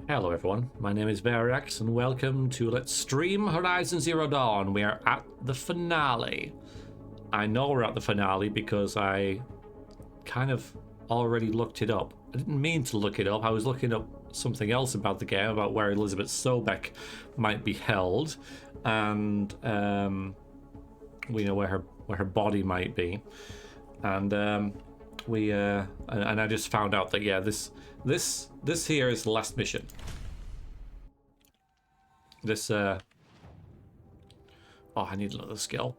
Hello everyone, my name is Verax and welcome to Let's Stream Horizon Zero Dawn. We are at the finale. I know we're at the finale because I kind of already looked it up. I didn't mean to look it up, I was looking up something else about the game, about where Elizabeth Sobeck might be held, and we know where her body might be. And and I just found out that yeah, this here is the last mission. This oh, I need another skill.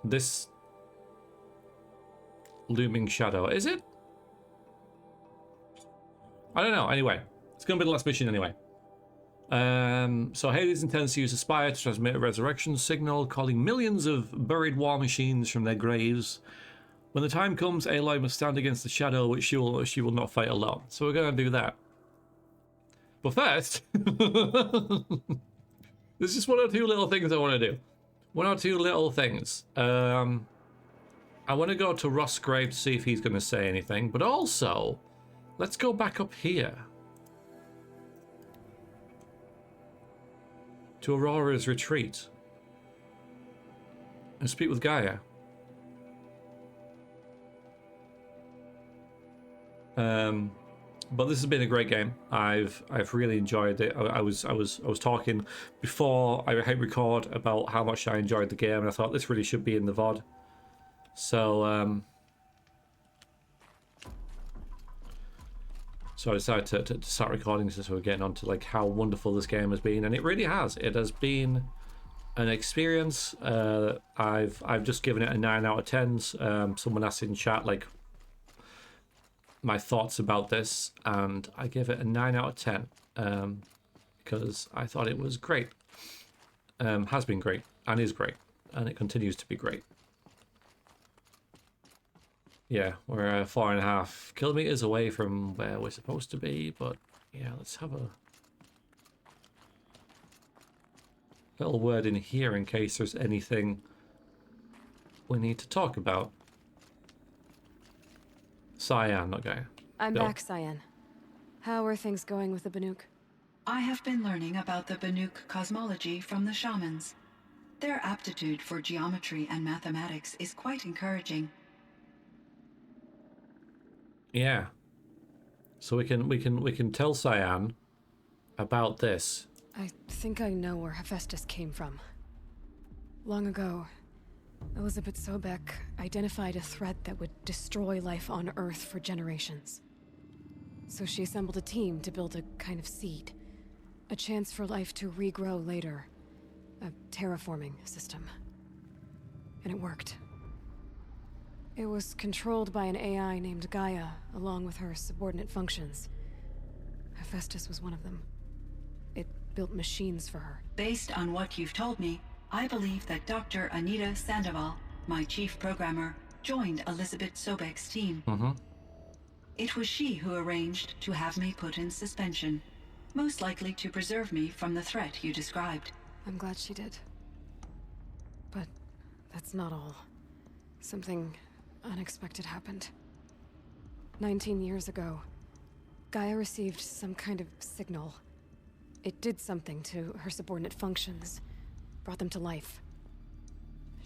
This looming shadow, is it? I don't know. Anyway, it's gonna be the last mission anyway. So Hades intends to use a spire to transmit a resurrection signal, calling millions of buried war machines from their graves. When the time comes, Aloy must stand against the shadow, which she will not fight alone. So we're gonna do that. But first, there's just one or two little things I want to do. One or two little things. I want to go to Ross Grave to see if he's going to say anything. But also, let's go back up here to Aurora's retreat and speak with Gaia. But this has been a great game. I've really enjoyed it. I was talking before I hit record about how much I enjoyed the game, and I thought this really should be in the VOD. So so I decided to start recording since we're getting on to like how wonderful this game has been, and it really has. It has been an experience. I've just given it a 9 out of 10. Someone asked in chat like my thoughts about this, and I give it a 9 out of 10 because I thought it was great. Has been great and is great, and it continues to be great. Yeah, we're 4.5 kilometers away from where we're supposed to be, but yeah, let's have a little word in here in case there's anything we need to talk about. Cyan, okay. I'm back, Cyan. How are things going with the Banuk? I have been learning about the Banuk cosmology from the shamans. Their aptitude for geometry and mathematics is quite encouraging. Yeah. So we can tell Cyan about this. I think I know where Hephaestus came from. Long ago, Elizabeth Sobeck identified a threat that would destroy life on Earth for generations. So she assembled a team to build a kind of seed. A chance for life to regrow later. A terraforming system. And it worked. It was controlled by an AI named Gaia, along with her subordinate functions. Hephaestus was one of them. It built machines for her. Based on what you've told me, I believe that Dr. Anita Sandoval, my chief programmer, joined Elizabeth Sobeck's team. It was she who arranged to have me put in suspension, most likely to preserve me from the threat you described. I'm glad she did. But that's not all. Something unexpected happened. 19 years ago, Gaia received some kind of signal. It did something to her subordinate functions. Brought them to life.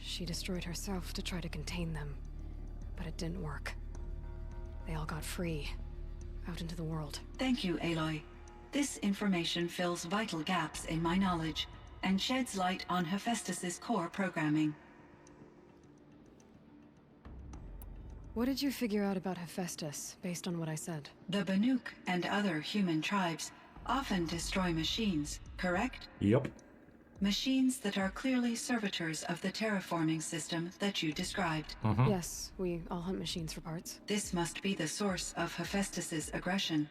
She destroyed herself to try to contain them, but it didn't work. They all got free, out into the world. Thank you, Aloy. This information fills vital gaps in my knowledge and sheds light on Hephaestus's core programming. What did you figure out about Hephaestus, based on what I said? The Banuk and other human tribes often destroy machines, correct? Yep. Machines that are clearly servitors of the terraforming system that you described. Yes, we all hunt machines for parts. This must be the source of Hephaestus's aggression.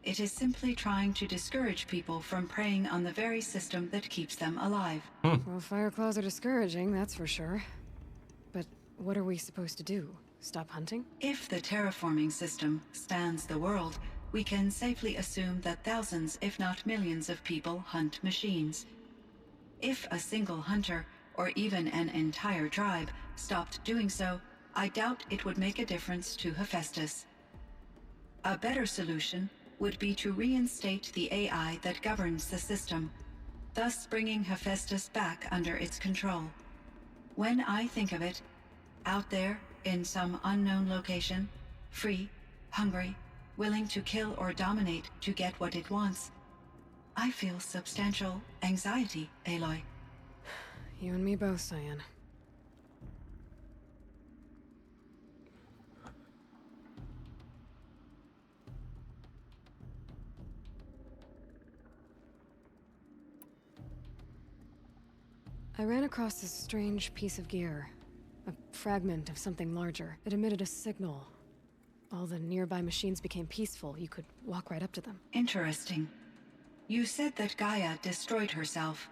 It is simply trying to discourage people from preying on the very system that keeps them alive. Well, fire claws are discouraging, that's for sure. But what are we supposed to do? Stop hunting? If the terraforming system spans the world, we can safely assume that thousands, if not millions of people hunt machines. If a single hunter, or even an entire tribe, stopped doing so, I doubt it would make a difference to Hephaestus. A better solution would be to reinstate the AI that governs the system, thus bringing Hephaestus back under its control. When I think of it, out there in some unknown location, free, hungry, willing to kill or dominate to get what it wants, I feel substantial anxiety, Aloy. You and me both, Cyan. I ran across this strange piece of gear. A fragment of something larger. It emitted a signal. All the nearby machines became peaceful. You could walk right up to them. Interesting. You said that Gaia destroyed herself.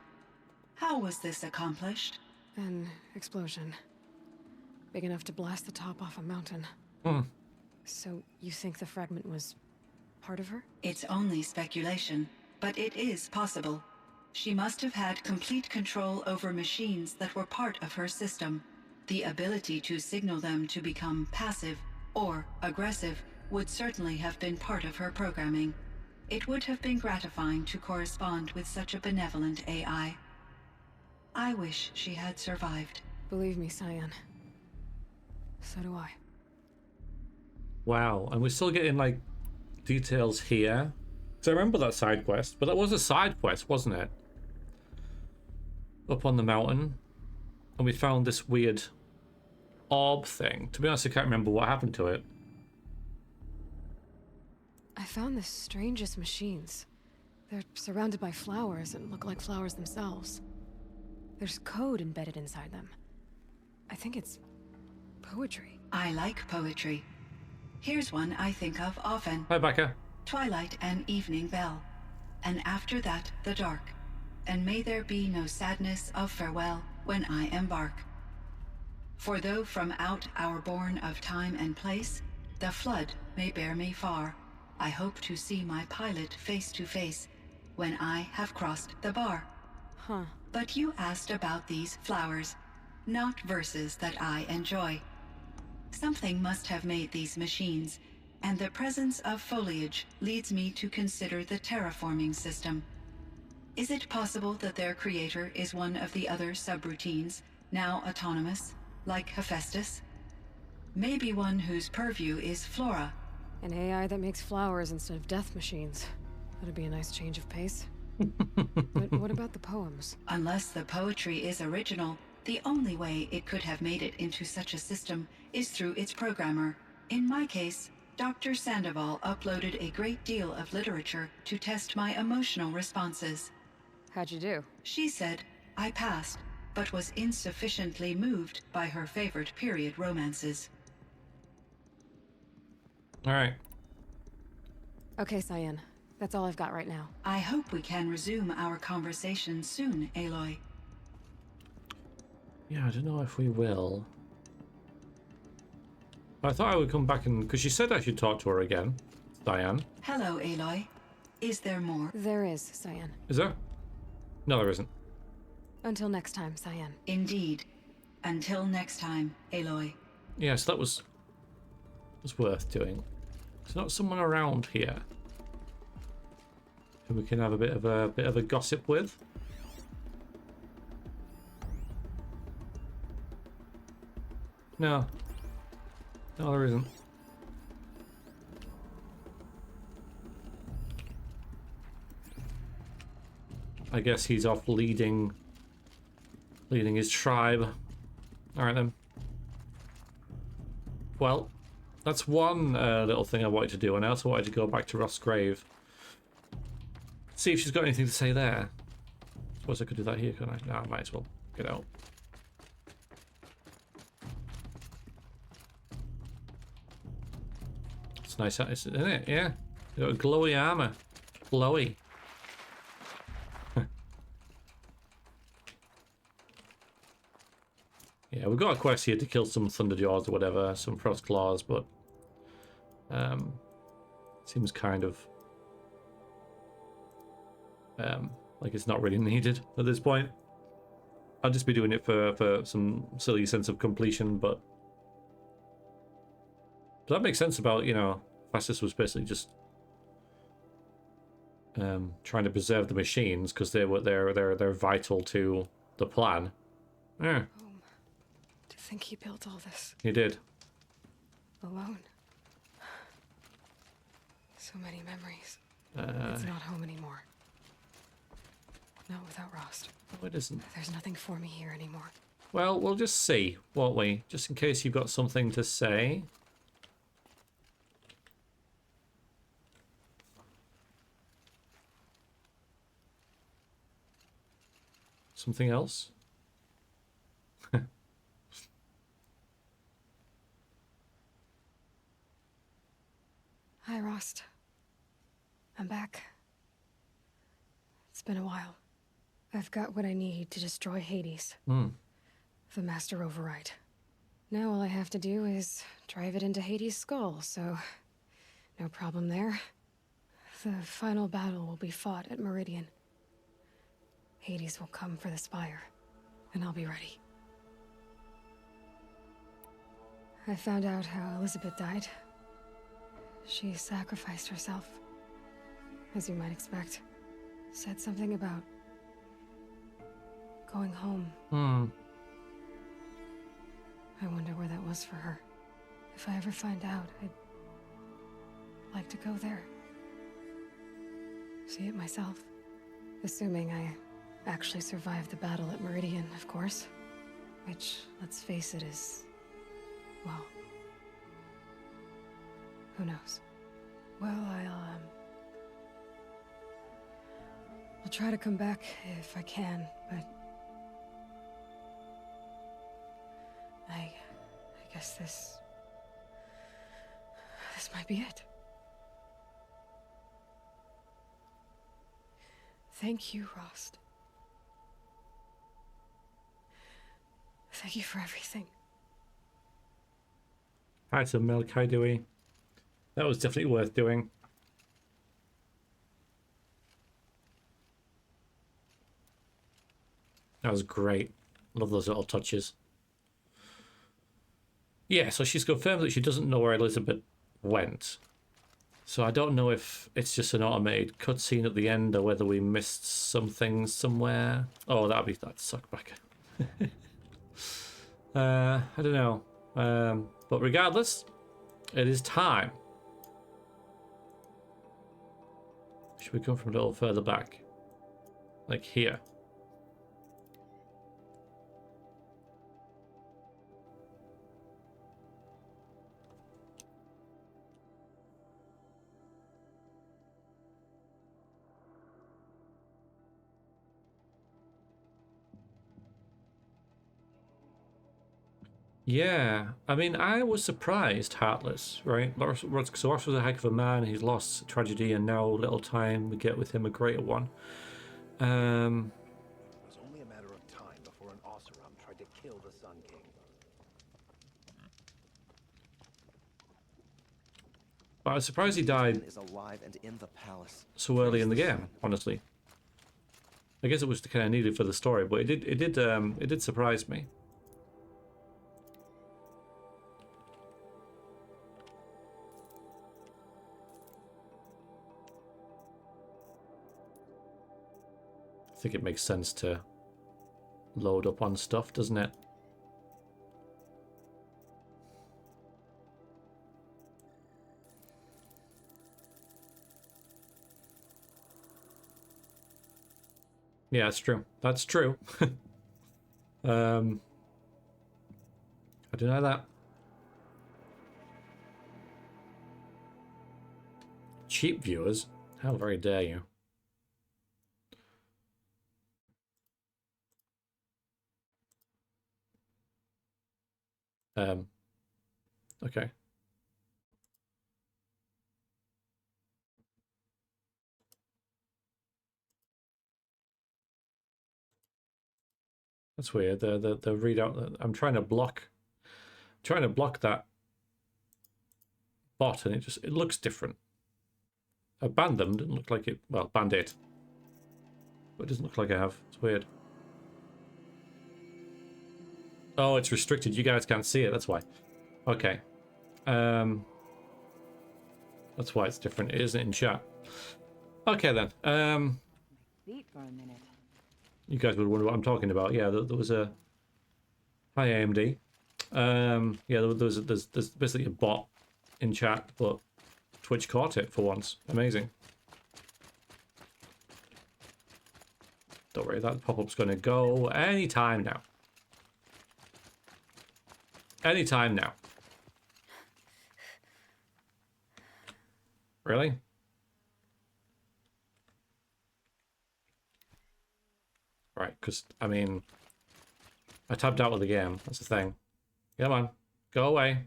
How was this accomplished? An explosion. Big enough to blast the top off a mountain. So, you think the fragment was part of her? It's only speculation, but it is possible. She must have had complete control over machines that were part of her system. The ability to signal them to become passive or aggressive would certainly have been part of her programming. It would have been gratifying to correspond with such a benevolent AI. I wish she had survived. Believe me, Cyan. So do I. Wow, and we're still getting, like, details here. Because I remember that side quest, but that was a side quest, wasn't it? Up on the mountain. And we found this weird orb thing. To be honest, I can't remember what happened to it. I found the strangest machines. They're surrounded by flowers and look like flowers themselves. There's code embedded inside them. I think it's poetry. I like poetry. Here's one I think of often. Hi, Becca. Twilight and evening bell, and after that the dark, and may there be no sadness of farewell when I embark. For though from out our bourne of time and place, the flood may bear me far, I hope to see my pilot face to face when I have crossed the bar. Huh. But you asked about these flowers, not verses that I enjoy. Something must have made these machines, and the presence of foliage leads me to consider the terraforming system. Is it possible that their creator is one of the other subroutines, now autonomous, like Hephaestus? Maybe one whose purview is flora. An AI that makes flowers instead of death machines. That'd be a nice change of pace. But what about the poems? Unless the poetry is original, the only way it could have made it into such a system is through its programmer. In my case, Dr. Sandoval uploaded a great deal of literature to test my emotional responses. How'd you do? She said I passed, but was insufficiently moved by her favorite period romances. All right. Okay, Cyan. That's all I've got right now. I hope we can resume our conversation soon, Aloy. Yeah, I don't know if we will. I thought I would come back and... Because she said I should talk to her again. Diane. Hello, Aloy. Is there more? There is, Cyan. Is there? No, there isn't. Until next time, Cyan. Indeed. Until next time, Aloy. Yes, that was worth doing. There's not someone around here who we can have a bit of a gossip with. No. No, there isn't. I guess he's off leading his tribe. All right then. Well, that's one little thing I wanted to do, and I also wanted to go back to Ross' grave. See if she's got anything to say there. Suppose I could do that here, couldn't I? No, I might as well get out. It's nice, isn't it? Yeah. You got a glowy armor. Glowy. Yeah, we've got a quest here to kill some Thunderjaws or whatever, some Frost Claws, but seems kind of like it's not really needed at this point. I'll just be doing it for some silly sense of completion, but that makes sense about, you know, Fastus was basically just trying to preserve the machines because they're vital to the plan. Yeah, To think he built all this he did. alone. So many memories. It's not home anymore. Not without Rost. No, it isn't. There's nothing for me here anymore. Well, we'll just see, won't we? Just in case you've got something to say. Something else? Hi, Rost. I'm back. It's been a while. I've got what I need to destroy Hades. The Master Override. Now all I have to do is drive it into Hades' skull, so no problem there. The final battle will be fought at Meridian. Hades will come for the Spire, and I'll be ready. I found out how Elizabeth died. She sacrificed herself, as you might expect. Said something about going home. I wonder where that was for her. If I ever find out, I'd like to go there. See it myself. Assuming I actually survived the battle at Meridian, of course. Which, let's face it, is... well... who knows? Well, I'll try to come back if I can, but... I guess this might be it. Thank you, Rost. Thank you for everything. Hi to Melkai Dewey. That was definitely worth doing. That was great. Love those little touches. Yeah, so she's confirmed that she doesn't know where Elizabeth went. So I don't know if it's just an automated cutscene at the end or whether we missed something somewhere. Oh, that'd suck back. I don't know. But regardless, it is time. Should we come from a little further back? Like here. Yeah, I mean, I was surprised, Heartless, right? So Ross was a heck of a man. He's lost tragedy, and now little time we get with him a greater one. It was only a matter of time before an Oseram tried to kill the Sun King. But I was surprised he died Is alive and in the palace. so early in the game, honestly. I guess it was kind of needed for the story, but it did surprise me. I think it makes sense to load up on stuff, doesn't it? Yeah, that's true. That's true. I deny that. Cheap viewers? How very dare you? Okay. That's weird. The readout. I'm trying to block that bot, and it looks different. I banned them. Didn't look like it. Well, banned it, but it doesn't look like I have. It's weird. Oh, it's restricted. You guys can't see it. That's why. Okay. That's why it's different. It isn't in chat. Okay then. Beat for a minute. You guys would wonder what I'm talking about. Yeah, there was a... Hi, AMD. Yeah, there's basically a bot in chat, but Twitch caught it for once. Amazing. Don't worry, that pop-up's going to go anytime now. Anytime now. Really? Right, because, I mean, I tapped out of the game. That's the thing. Come on. Go away.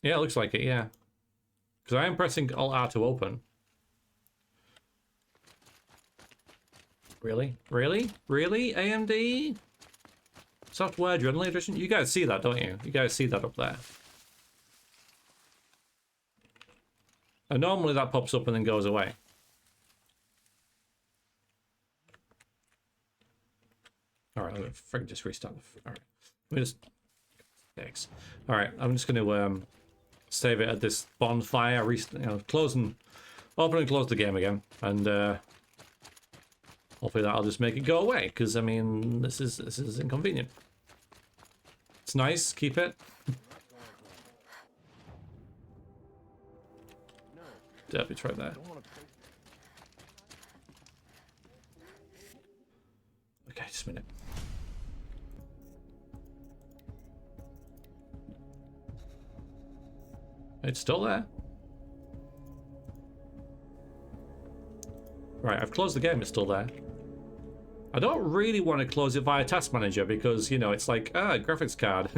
Yeah, it looks like it, yeah. Because I am pressing Alt-R to open. Really? Really? Really, AMD? Software Journal Edition? You guys see that, don't you? You guys see that up there. And normally that pops up and then goes away. Alright, I'm gonna just restart the... Alright. Let me just... Thanks. Alright, I'm just gonna save it at this bonfire, close and... Open and close the game again. And hopefully that'll just make it go away, because I mean this is inconvenient. It's nice, keep it. Yeah, it's right there. Okay, just a minute. It's still there. Right, I've closed the game, it's still there. I don't really want to close it via Task Manager because, you know, it's like, graphics card.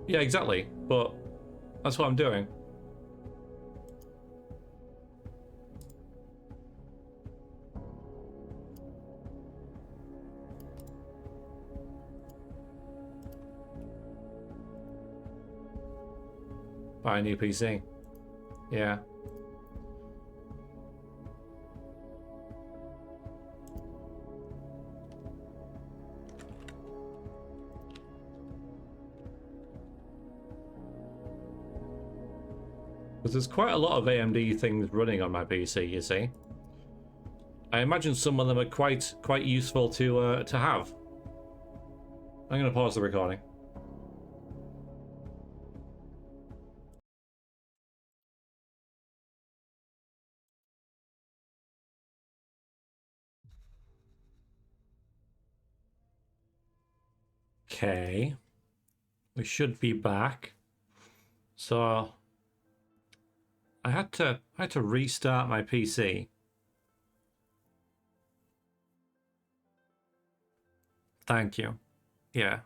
Yeah, exactly, but that's what I'm doing. Buy a new PC. Yeah. Because there's quite a lot of AMD things running on my PC, you see. I imagine some of them are quite useful to have. I'm going to pause the recording. Okay, we should be back. So I had to restart my PC. Thank you. Yeah.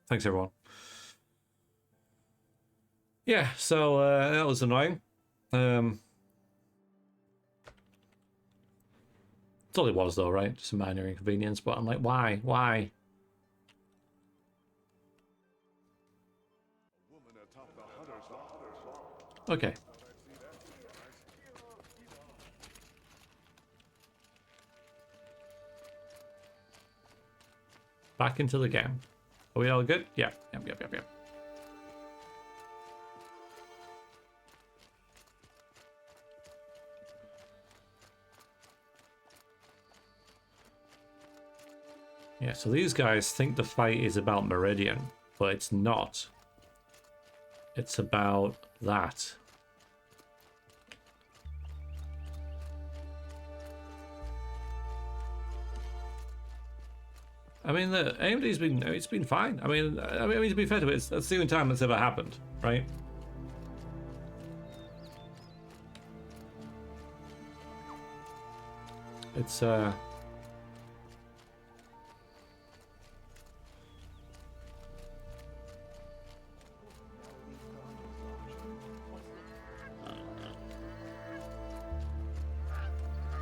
Thanks everyone. Yeah, so that was annoying. That's all it was though, right? Just a minor inconvenience, but I'm like, why? Why? Okay. Back into the game. Are we all good? Yeah. Yep. Yeah, so these guys think the fight is about Meridian, but it's not. It's about that. I mean, the AMD's been fine. I mean, to be fair to it, that's the only time that's ever happened, right? It's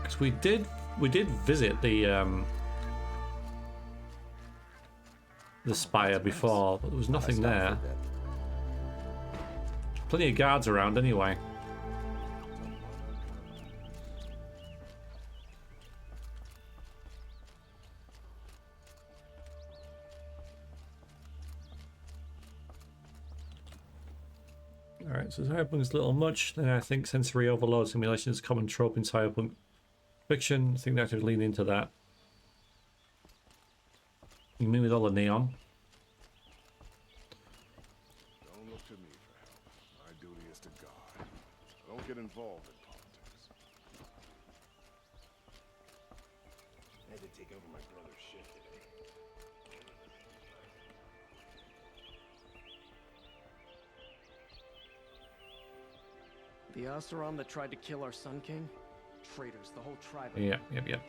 because we did visit the spire before, but there was nothing there. Plenty of guards around anyway. So cyberpunk is a little much. Then I think sensory overload simulation is a common trope in cyberpunk fiction. I think they have to lean into that. You mean with all the neon? Don't look to me for help. My duty is to God. Don't get involved in politics. I had to take over my brother's shit today. The Oseram that tried to kill our Sun King? Traitors, the whole tribe. Yep, yep, yep.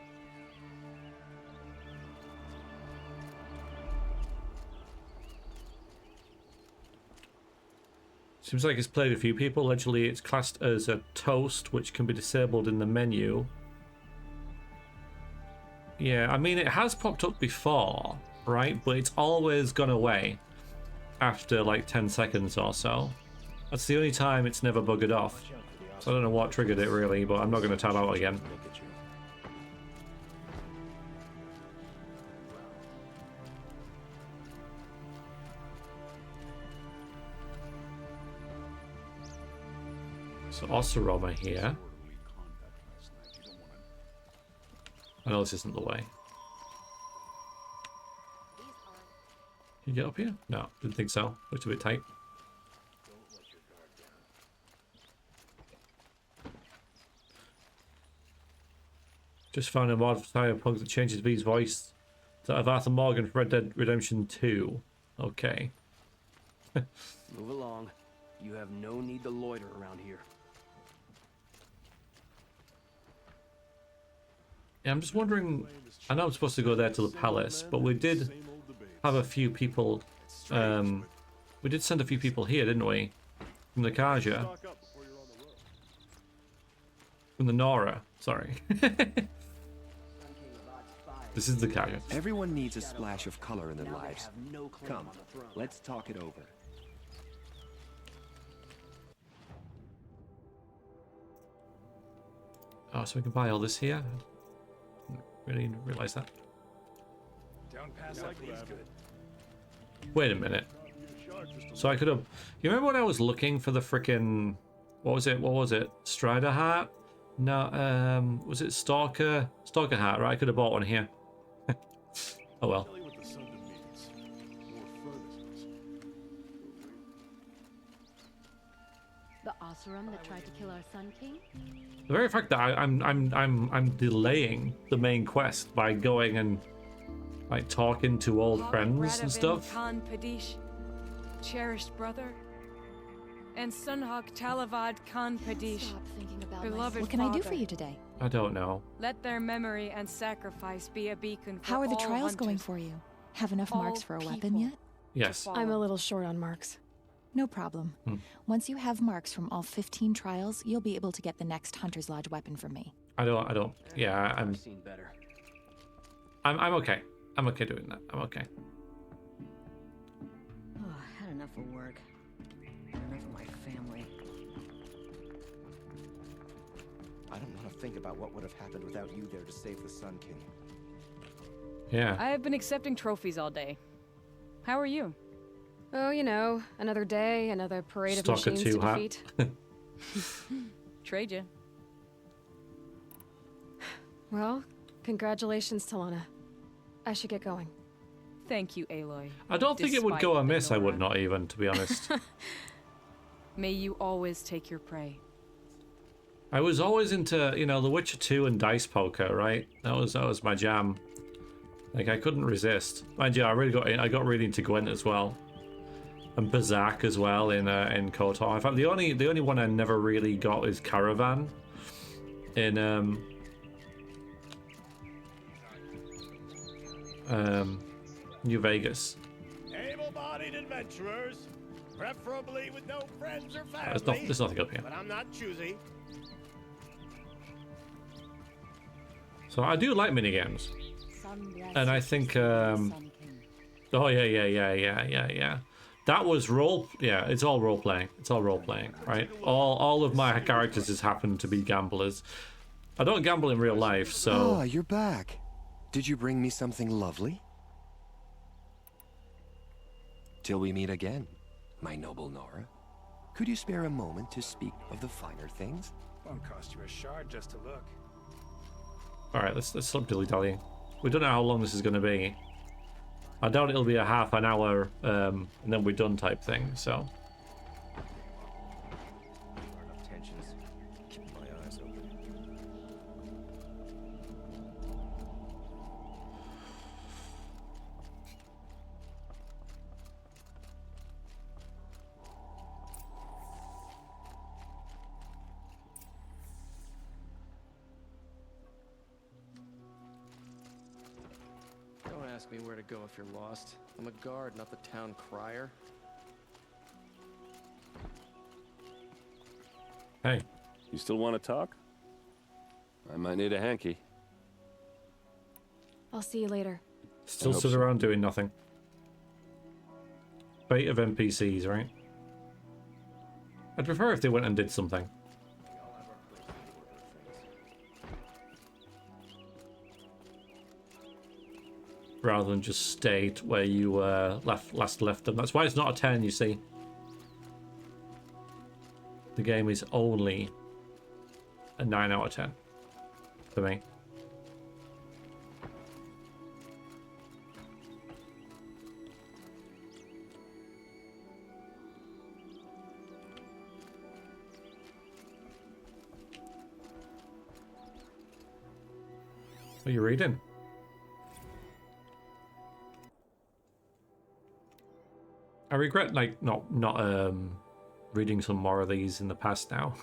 Seems like it's played a few people. Allegedly, it's classed as a toast, which can be disabled in the menu. Yeah, I mean, it has popped up before, right? But it's always gone away after like 10 seconds or so. That's the only time it's never buggered off. So I don't know what triggered it really, but I'm not going to tab out again. Look at you. So Oseram here. I know this isn't the way. Can you get up here? No, didn't think so. Looked a bit tight. Just found a mod for Cyberpunk that changes V's voice to of Arthur Morgan from Red Dead Redemption 2. Okay. Move along. You have no need to loiter around here. Yeah, I'm just wondering. I know I'm supposed to go there to the palace, but we did have a few people. We did send a few people here, didn't we? From the Kaja. From the Nora. Sorry. This is the Kaja. Everyone needs a splash of color in their lives. Come, let's talk it over. Oh, so we can buy all this here? Really didn't realize that. Down past like these good. Wait a minute. So I could have. You remember when I was looking for the frickin'. What was it? What was it? Strider hat? No, was it Stalker? Stalker hat, right? I could have bought one here. Oh well. Tell you what the Sun needs. More furnaces. The Oseram that tried to kill our Sun King? The very fact that I'm delaying the main quest by going and like talking to old friends and stuff. Khan Padish, cherished brother, and Sunhawk Talavad Khan Padish, Stop thinking about beloved What can I do father. for you today? I don't know. Let their memory and sacrifice be a beacon for How are the all trials going hunters. for you? Have enough All marks for a weapon people. yet? Yes. I'm a little short on marks. No problem. Once you have marks from all 15 trials, you'll be able to get the next Hunter's Lodge weapon from me. I don't. Yeah, I've seen better. I'm okay. I'm okay doing that. I'm okay. Oh, I had enough of work. Enough of my family. I don't want to think about what would have happened without you there to save the Sun King. Yeah. I have been accepting trophies all day. How are you? Oh, you know, another day, another parade of Stalker machines 2 to hat. defeat. Trade you. Well, congratulations, Talana. I should get going. Thank you, Aloy. I don't think it would Despite go the amiss. I would Nora. not even, to be honest. May you always take your prey. I was always into, you know, The Witcher 2 and dice poker, right? That was my jam. Like I couldn't resist. Mind you, I got really into Gwent as well, and Berserk as well in KOTOR. In fact, the only one I never really got is Caravan in New Vegas. Able-bodied adventurers, preferably with no friends or family. There's nothing up here. But I'm not choosy. So I do like minigames. And I think, oh yeah. That was it's all role playing. It's all role playing, right? All of my characters just happen to be gamblers. I don't gamble in real life, so. Ah, you're back. Did you bring me something lovely? Till we meet again, my noble Nora. Could you spare a moment to speak of the finer things? Won't cost you a shard just to look. Alright, let's stop dilly-dallying. We don't know how long this is going to be. I doubt it'll be a half an hour and then we're done type thing, so. Enough tensions. Keep my eyes open. Don't ask me where to go if you're lost. I'm a guard, not the town crier. Hey. You still want to talk? I might need a hanky. I'll see you later. Still stood around doing nothing. Fate of NPCs, right? I'd prefer if they went and did something. Rather than just stay where you last left them. That's why it's not a 10, you see. The game is only a 9 out of 10 for me. What are you reading? I regret like not reading some more of these in the past now.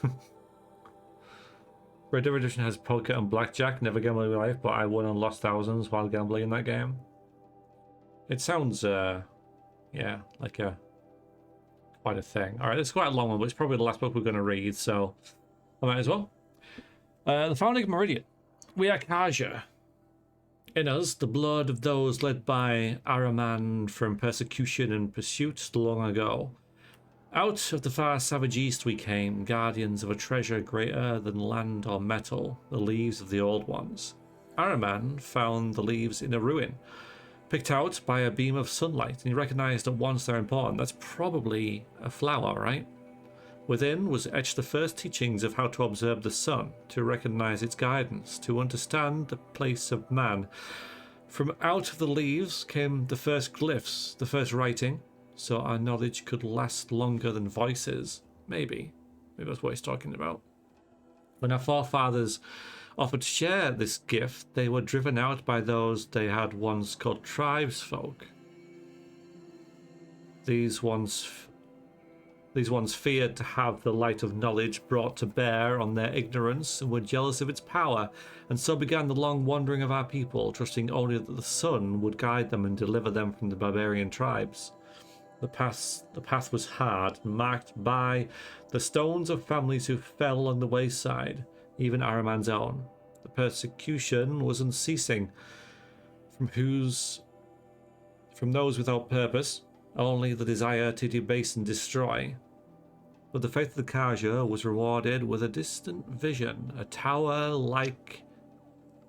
Red Dead Redemption has poker and blackjack, never gambled in my life, but I won and lost thousands while gambling in that game. It sounds yeah, like quite a thing. Alright, it's quite a long one, but it's probably the last book we're gonna read, so I might as well. The Founding of Meridian. We are Kaja. In us, the blood of those led by Araman from persecution and pursuit long ago. Out of the far savage east we came, guardians of a treasure greater than land or metal, the leaves of the old ones. Araman found the leaves in a ruin, picked out by a beam of sunlight, and he recognized at once they're important. That's probably a flower, right? Within was etched the first teachings of how to observe the sun, to recognize its guidance, to understand the place of man. From out of the leaves came the first glyphs, the first writing, so our knowledge could last longer than voices. Maybe that's what he's talking about. When our forefathers offered to share this gift, they were driven out by those they had once called tribesfolk. These ones feared to have the light of knowledge brought to bear on their ignorance and were jealous of its power, and so began the long wandering of our people, trusting only that the sun would guide them and deliver them from the barbarian tribes. The path was hard, marked by the stones of families who fell along the wayside, even Araman's own. The persecution was unceasing, from those without purpose, only the desire to debase and destroy. But the faith of the Kaja was rewarded with a distant vision, a tower like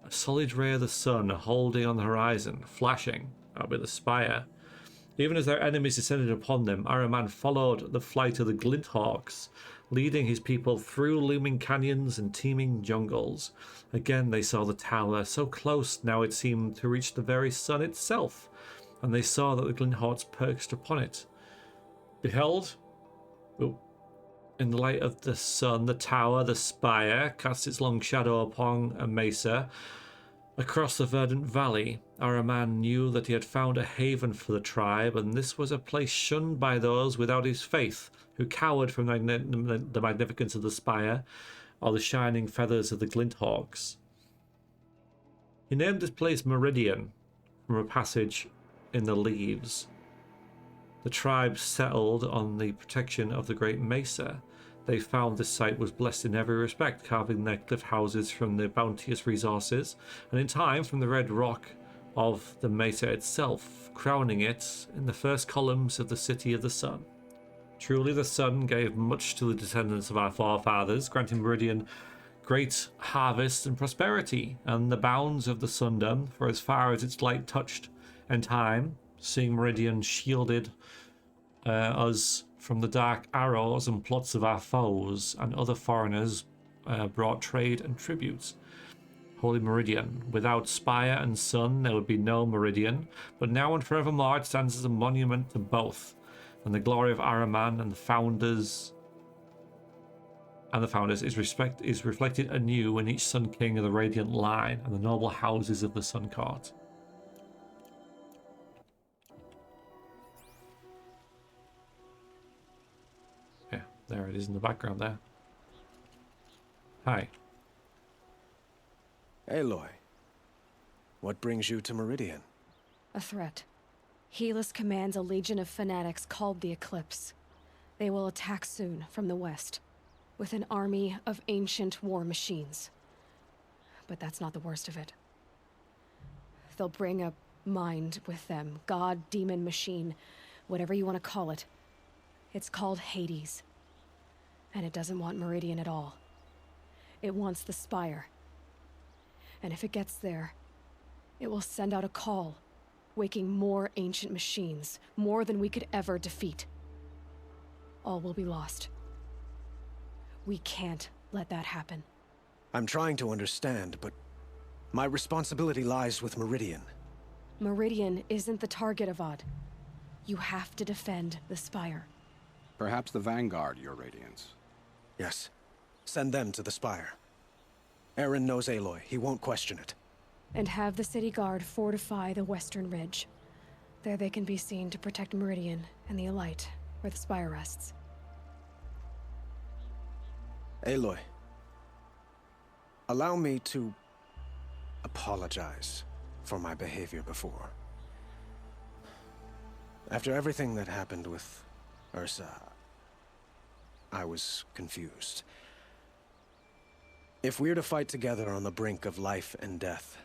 a solid ray of the sun holding on the horizon, flashing out with a spire. Even as their enemies descended upon them, Araman followed the flight of the Glinthawks, leading his people through looming canyons and teeming jungles. Again they saw the tower, so close now it seemed to reach the very sun itself, and they saw that the Glinthawks perched upon it. Beheld, in the light of the sun, the tower, the spire, cast its long shadow upon a mesa. Across the verdant valley, Araman knew that he had found a haven for the tribe, and this was a place shunned by those without his faith, who cowered from the magnificence of the spire or the shining feathers of the Glinthawks. He named this place Meridian, from a passage in the leaves. The tribe settled on the protection of the great mesa. They found this site was blessed in every respect, carving their cliff houses from the bounteous resources, and in time from the red rock of the mesa itself, crowning it in the first columns of the City of the Sun. Truly the sun gave much to the descendants of our forefathers, granting Meridian great harvest and prosperity, and the bounds of the Sundom for as far as its light touched. In time, seeing Meridian shielded us from the dark arrows and plots of our foes, and other foreigners brought trade and tributes. Holy Meridian. Without spire and sun, there would be no Meridian, but now and forevermore it stands as a monument to both, and the glory of Araman and the founders is reflected anew in each Sun King of the Radiant line and the noble houses of the Sun Court. Yeah, there it is in the background there. Hi. Aloy, what brings you to Meridian? A threat. Helis commands a legion of fanatics called the Eclipse. They will attack soon from the west, with an army of ancient war machines. But that's not the worst of it. They'll bring a mind with them, god, demon, machine, whatever you want to call it. It's called Hades. And it doesn't want Meridian at all. It wants the Spire. And if it gets there, it will send out a call, waking more ancient machines, more than we could ever defeat. All will be lost. We can't let that happen. I'm trying to understand, but my responsibility lies with Meridian. Meridian isn't the target, Avad. You have to defend the Spire. Perhaps the Vanguard, Your Radiance. Yes. Send them to the Spire. Aaron knows Aloy. He won't question it. And have the city guard fortify the western ridge. There they can be seen to protect Meridian and the Elite, where the Spire rests. Aloy, allow me to apologize for my behavior before. After everything that happened with Ursa, I was confused. If we're to fight together on the brink of life and death,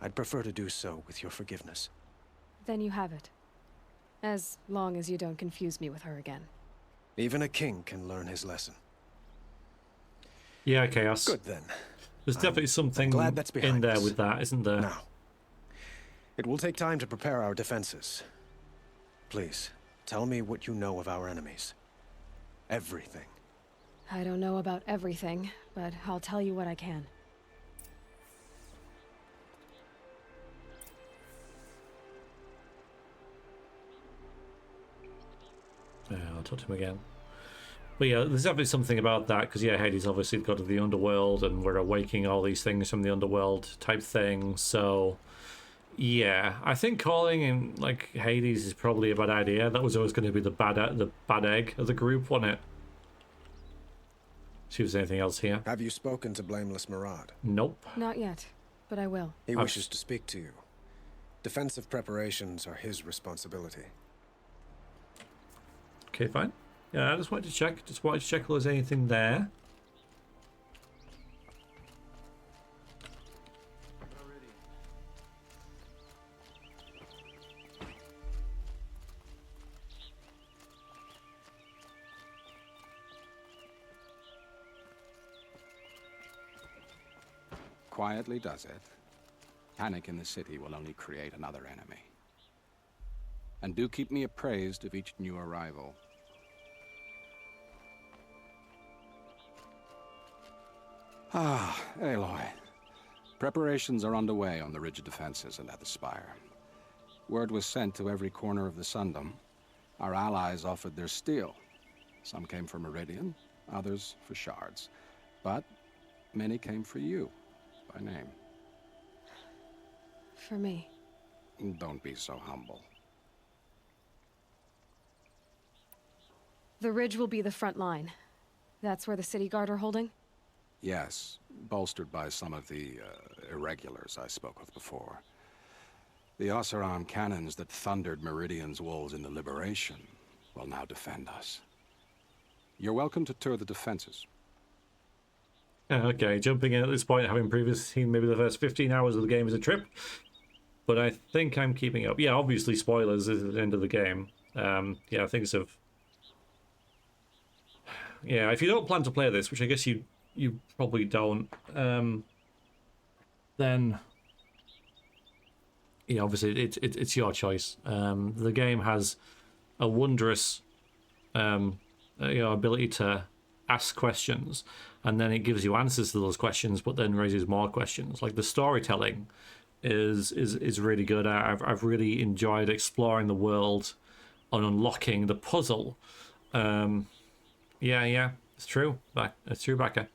I'd prefer to do so with your forgiveness. Then you have it. As long as you don't confuse me with her again. Even a king can learn his lesson. Yeah, Chaos. Good then. There's definitely something glad that's behind in there us. with that, isn't there? Now, it will take time to prepare our defenses. Please, tell me what you know of our enemies. Everything. I don't know about everything, but I'll tell you what I can. Yeah, I'll talk to him again. But yeah, there's definitely something about that, because yeah, Hades obviously the god of the underworld, and we're awakening all these things from the underworld type thing, so yeah, I think calling him like Hades is probably a bad idea. That was always going to be the bad egg of the group, wasn't it? See if there's anything else here. Have you spoken to Blameless Murad? Nope. Not yet, but I will. He wishes to speak to you. Defensive preparations are his responsibility. Okay, fine. Yeah, I just wanted to check. Just wanted to check if there was anything there. Quietly does it. Panic in the city will only create another enemy. And do keep me appraised of each new arrival. Ah, Aloy. Preparations are underway on the ridge defenses and at the Spire. Word was sent to every corner of the Sundom. Our allies offered their steel. Some came for Meridian, others for shards. But many came for you, by name. For me. Don't be so humble. The ridge will be the front line. That's where the city guard are holding? Yes, bolstered by some of the irregulars I spoke with before. The Oseram cannons that thundered Meridian's walls in the Liberation will now defend us. You're welcome to tour the defenses. Okay, jumping in at this point, having previously seen maybe the first 15 hours of the game as a trip, but I think I'm keeping up. Yeah, obviously spoilers is at the end of the game. Yeah, things have... Yeah, if you don't plan to play this, which I guess you probably don't, then yeah, obviously it's your choice. The game has a wondrous ability to ask questions, and then it gives you answers to those questions, but then raises more questions. Like the storytelling is really good. I've really enjoyed exploring the world and unlocking the puzzle. Yeah, it's true. It's true, Becca.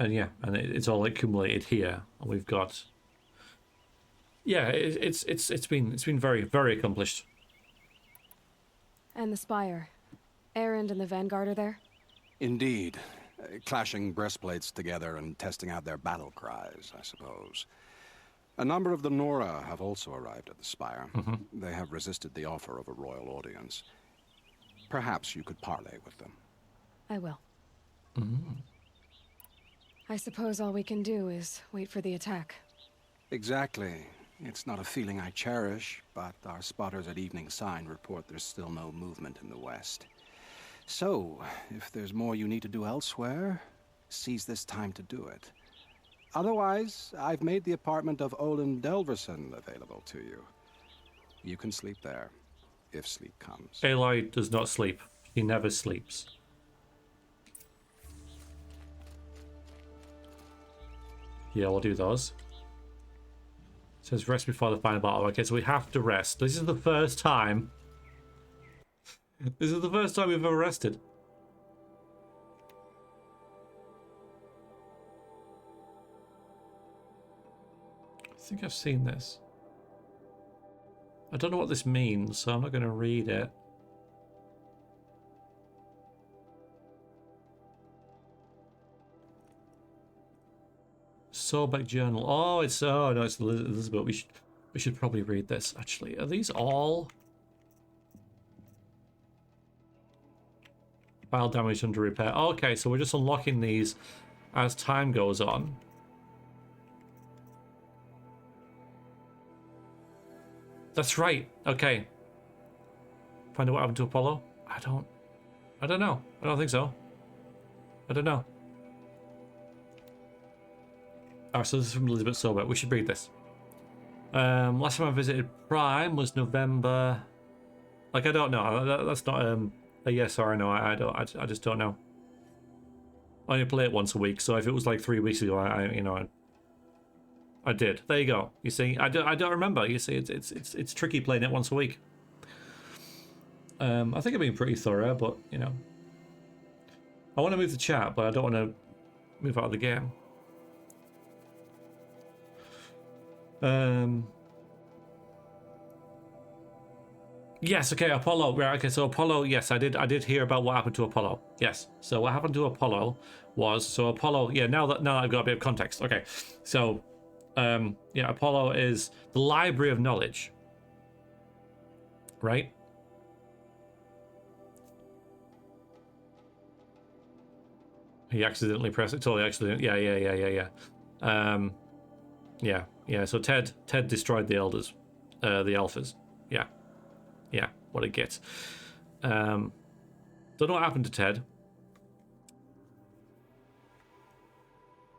And yeah, and it's all accumulated here. And we've got, yeah, it's been very, very accomplished. And the Spire. Erend and the Vanguard are there? Indeed. Clashing breastplates together and testing out their battle cries, I suppose. A number of the Nora have also arrived at the Spire. They have resisted the offer of a royal audience. Perhaps you could parley with them. I will. I suppose all we can do is wait for the attack. Exactly. It's not a feeling I cherish, but our spotters at Evening Sign report there's still no movement in the west. So, if there's more you need to do elsewhere, seize this time to do it. Otherwise, I've made the apartment of Olin Delverson available to you. You can sleep there, if sleep comes. Aloy does not sleep. He never sleeps. Yeah, we'll do those. It says rest before the final battle. Okay, so we have to rest. This is the first time. This is the first time we've ever rested. I think I've seen this. I don't know what this means, so I'm not going to read it. Sobek journal. Oh, it's no, it's Elizabeth. We should probably read this. Actually, are these all file damage under repair? Okay, so we're just unlocking these as time goes on. That's right. Okay. Find out what happened to Apollo. I don't know. I don't think so. I don't know. Alright, so this is from Elizabeth Sobek. We should read this. Last time I visited Prime was November. Like, I don't know. That's not a yes or a no. I don't. I just don't know. I only play it once a week, so if it was like 3 weeks ago, I did. There you go. You see, I don't remember. You see, it's tricky playing it once a week. I think I've been pretty thorough, but I want to move the chat, but I don't want to move out of the game. Yes, okay, Apollo. Right, okay, so Apollo, yes, I did hear about what happened to Apollo. Yes. So what happened to Apollo was Apollo, yeah, now that I've got a bit of context. Okay. So yeah, Apollo is the Library of Knowledge. Right? He accidentally pressed it. Totally accidentally. Yeah. Yeah, so Ted destroyed the elders, the alphas. Yeah, what it gets. Don't know what happened to Ted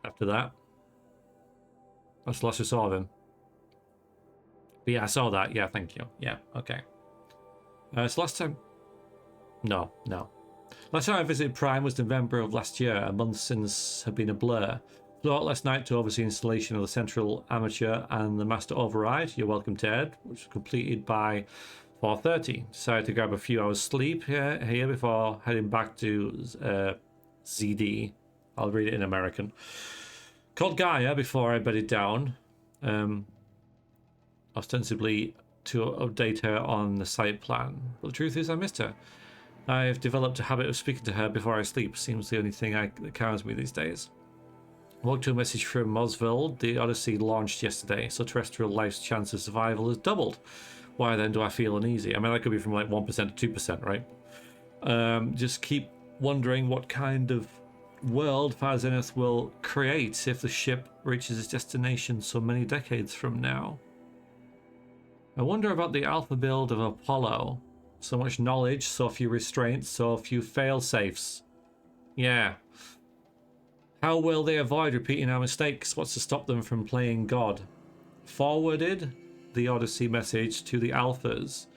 after that. That's the last we saw of him. But yeah, I saw that. Yeah, thank you. Yeah, okay. So last time... No. Last time I visited Prime was November of last year. A month since have been a blur. Flew out last night to oversee installation of the Central Amateur and the Master Override. You're welcome, Ted, which was completed by 4:30. Decided to grab a few hours sleep here before heading back to ZD. I'll read it in American. Called Gaia before I bedded down, ostensibly to update her on the site plan. But the truth is I missed her. I've developed a habit of speaking to her before I sleep. Seems the only thing that calms me these days. Woke to a message from Mosville. The Odyssey launched yesterday, so terrestrial life's chance of survival has doubled. Why then do I feel uneasy? I mean, that could be from like 1% to 2%, right? Just keep wondering what kind of world Far Zenith will create if the ship reaches its destination so many decades from now. I wonder about the alpha build of Apollo. So much knowledge, so few restraints, so few fail-safes. Yeah. How will they avoid repeating our mistakes? What's to stop them from playing God? Forwarded? the Odyssey message to the Alphas.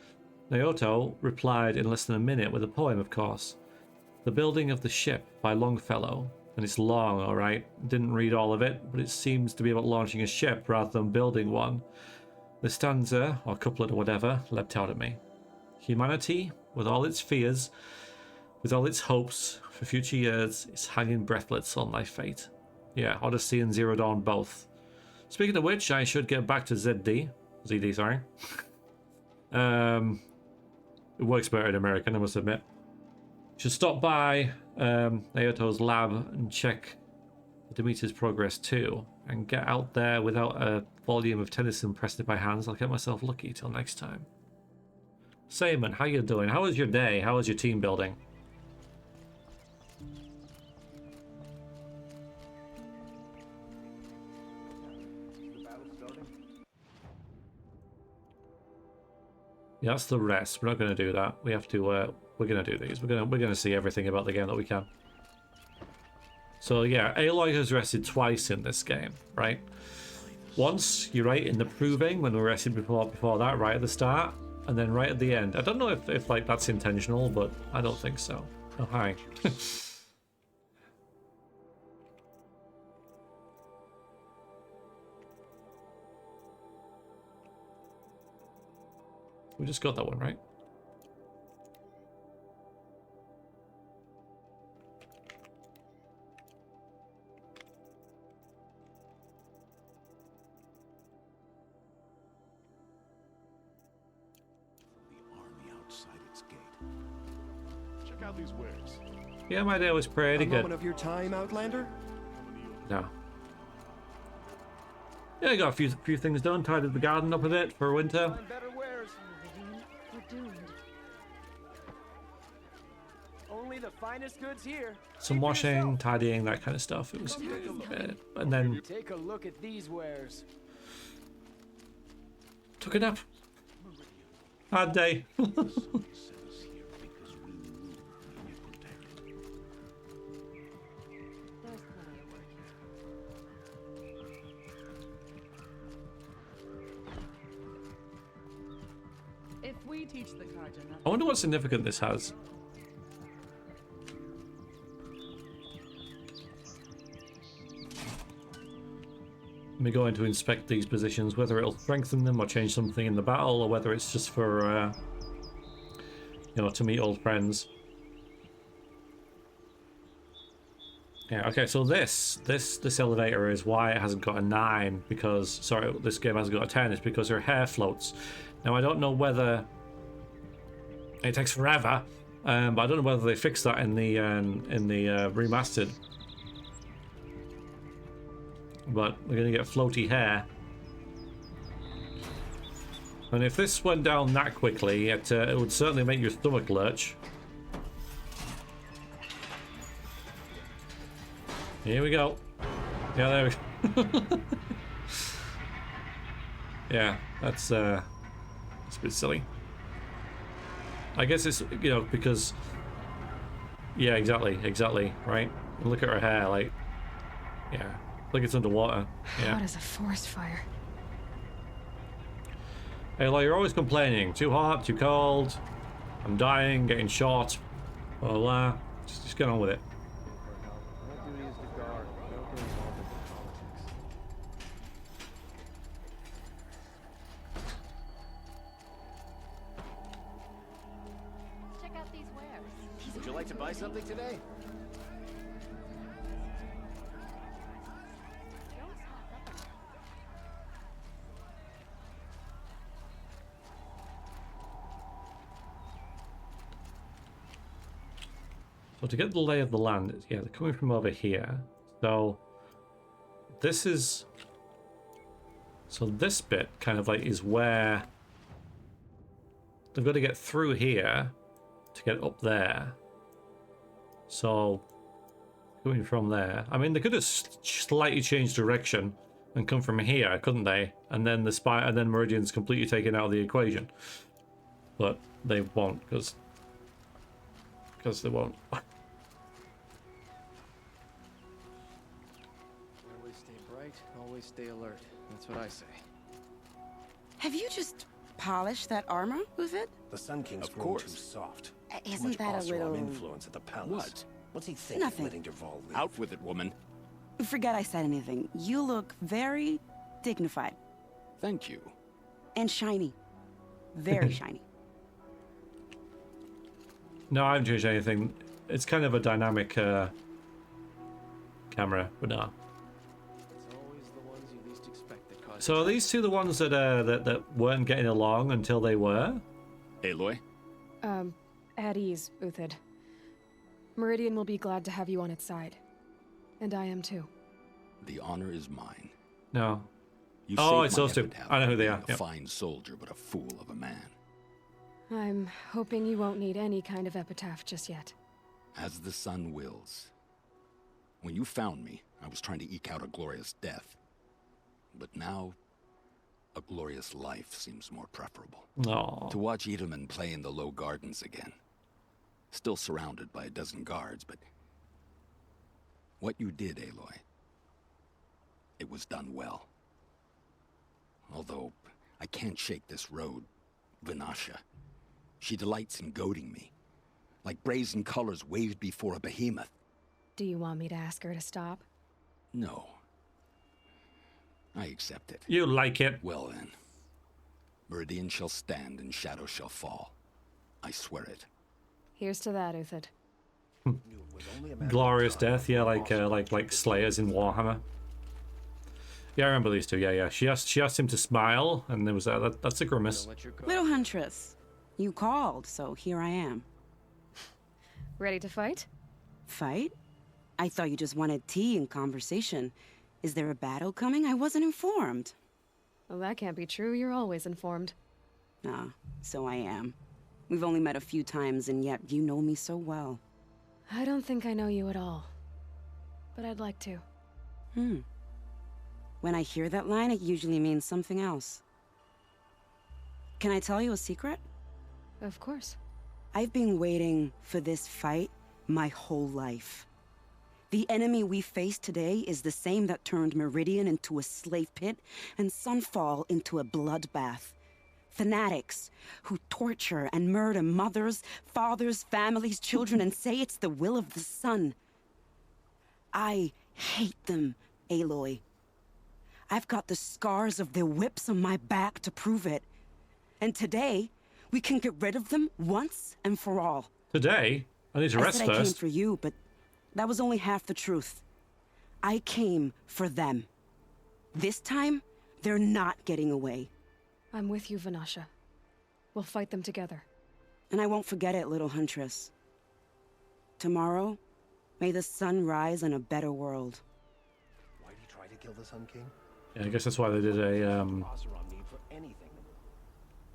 Naoto replied in less than a minute with a poem, of course. The Building of the Ship by Longfellow. And it's long, alright. Didn't read all of it, but it seems to be about launching a ship rather than building one. The stanza, or couplet or whatever, leapt out at me. Humanity, with all its fears, with all its hopes for future years, is hanging breathless on thy fate. Yeah, Odyssey and Zero Dawn both. Speaking of which, I should get back to ZD, sorry. It works better in American, I must admit. Should stop by Naoto's lab and check Demeter's progress too, and get out there without a volume of Tennyson pressed in my hands. I'll get myself lucky till next time. Simon, how you doing? How was your day? How was your team building? Yeah, that's the rest. We're not going to do that. We have to. We're going to do these. We're going to see everything about the game that we can. So yeah, Aloy has rested twice in this game, right? Once, you're right, in the proving when we rested before that, right at the start, and then right at the end. I don't know if like that's intentional, but I don't think so. Oh hi. We just got that one, right? The army outside its gate. Check out these wares. Yeah, my day was pretty good. Moment of your time, Outlander? No. Yeah, I got a few things done. Tidied the garden up a bit for winter. We're doomed. Only the finest goods here. Some washing, tidying, that kind of stuff. It was, and then Take a look at these wares. took a nap. Hard day. If we teach the Carja nothing. I wonder what significance this has. Let me go in to inspect these positions, whether it'll strengthen them or change something in the battle, or whether it's just for, you know, to meet old friends. Yeah, okay, so this elevator is why it hasn't got a 9, because, sorry, this game hasn't got a 10, it's because her hair floats. Now, I don't know whether it takes forever, but I don't know whether they fixed that in the remastered. But we're gonna get floaty hair, and if this went down that quickly, it would certainly make your stomach lurch. Here we go. Yeah, there we go. Yeah, that's a bit silly. I guess it's, you know, because, yeah, exactly, right? And look at her hair, like, yeah, like it's underwater. Yeah. Hot as a forest fire. Hey, like, you're always complaining. Too hot, too cold. I'm dying, getting shot. Blah, blah, blah. Just get on with it. Check out these wares. Would you like to buy something today? So to get the lay of the land, yeah, they're coming from over here. So this is, so this bit kind of like is where they've got to get through here to get up there. So coming from there, I mean, they could have slightly changed direction and come from here, couldn't they? And then and then Meridian's completely taken out of the equation, but they won't, because they won't. Always stay bright, always stay alert. That's what I say. Have you just polished that armor with it? The Sun King's Of grown too course. soft. Isn't Too much that a Oseram little... influence at the palace. What? What's he think Nothing. of letting Derval live? Out with it, woman. Forget I said anything. You look very dignified. Thank you. And shiny. Very shiny. No, I haven't changed anything. It's kind of a dynamic camera, but no. It's always the ones you least expect that cause So are these two the ones that that weren't getting along until they were? Aloy? At ease, Uthid. Meridian will be glad to have you on its side. And I am too. The honor is mine. No. You Oh, saved it's my those two. epitaph I know who they being are. A Yep. fine soldier, but a fool of a man. I'm hoping you won't need any kind of epitaph just yet. As the sun wills. When you found me, I was trying to eke out a glorious death. But now, a glorious life seems more preferable. Aww. To watch Edelman play in the low gardens again. Still surrounded by a dozen guards, but... what you did, Aloy, it was done well. Although, I can't shake this road, Vinasha. She delights in goading me. Like brazen colors waved before a behemoth. Do you want me to ask her to stop? No. I accept it. You like it. Well then. Meridian shall stand and shadow shall fall. I swear it. Here's to that, Uthid. Glorious death, yeah, like Slayers in Warhammer. Yeah, I remember these two. Yeah. She asked him to smile, and there was that's a grimace. Little Huntress, you called, so here I am. Ready to fight? Fight? I thought you just wanted tea and conversation. Is there a battle coming? I wasn't informed. Well, that can't be true. You're always informed. Ah, so I am. We've only met a few times, and yet you know me so well. I don't think I know you at all. But I'd like to. When I hear that line, it usually means something else. Can I tell you a secret? Of course. I've been waiting for this fight my whole life. The enemy we face today is the same that turned Meridian into a slave pit and Sunfall into a bloodbath. Fanatics who torture and murder mothers, fathers, families, children, and say it's the will of the sun. I hate them, Aloy. I've got the scars of their whips on my back to prove it. And today, we can get rid of them once and for all. Today? I need to rest I said I came first. for you, but that was only half the truth. I came for them. This time, they're not getting away. I'm with you, Vinasha. We'll fight them together. And I won't forget it, little Huntress. Tomorrow, may the sun rise in a better world. Why'd he try to kill the Sun King? Yeah, I guess that's why they did a Oseram need for anything.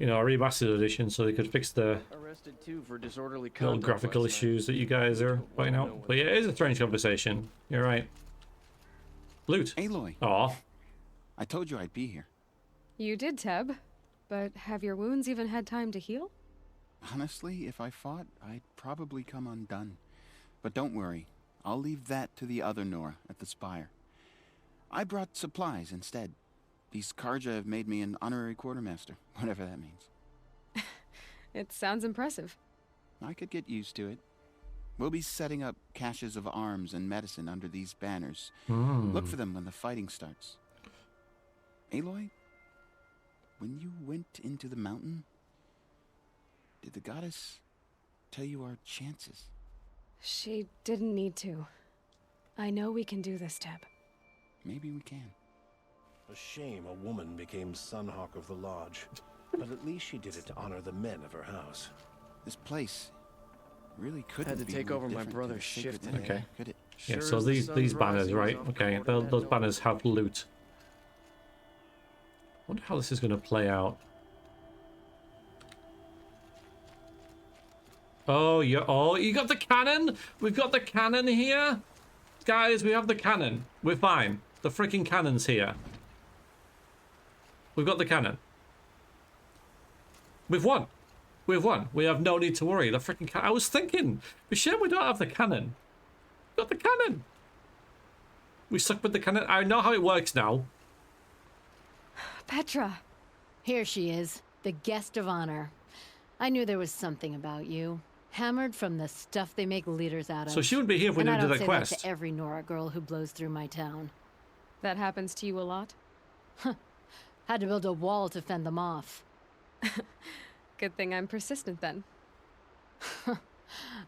a remastered edition, so they could fix the Arrested too for disorderly little conduct graphical last night. issues that you guys are pointing out. But yeah, it is a strange conversation. You're right. Loot. Aloy. Aw. I told you I'd be here. You did, Teb. But have your wounds even had time to heal? Honestly, if I fought, I'd probably come undone. But don't worry. I'll leave that to the other Nora at the Spire. I brought supplies instead. These Karja have made me an honorary quartermaster, whatever that means. It sounds impressive. I could get used to it. We'll be setting up caches of arms and medicine under these banners. Look for them when the fighting starts. Aloy, when you went into the mountain, did the goddess tell you our chances? She didn't need to. I know we can do this, Teb. Maybe we can. A shame a woman became Sunhawk of the Lodge. But at least she did it to honor the men of her house. This place really couldn't Had to be take more over my different brother's than Sacred shift Land, today. Okay. Could it? Yeah, Sure so as the these sun's banners, rising right? was off Okay, quarter those had banners have loot. Wonder how this is going to play out. Oh, you got the cannon? We've got the cannon here? Guys, we have the cannon. We're fine. The freaking cannon's here. We've got the cannon. We've won. We've won. We have no need to worry. The freaking cannon. I was thinking, for sure we don't have the cannon. We've got the cannon. We stuck with the cannon. I know how it works now. Petra, Here she is, the guest of honor. I knew there was something about you. Hammered from the stuff they make leaders out of. So she wouldn't be here if we didn't do that quest. That to every Nora girl who blows through my town. That happens to you a lot? Had to build a wall to fend them off. Good thing I'm persistent then.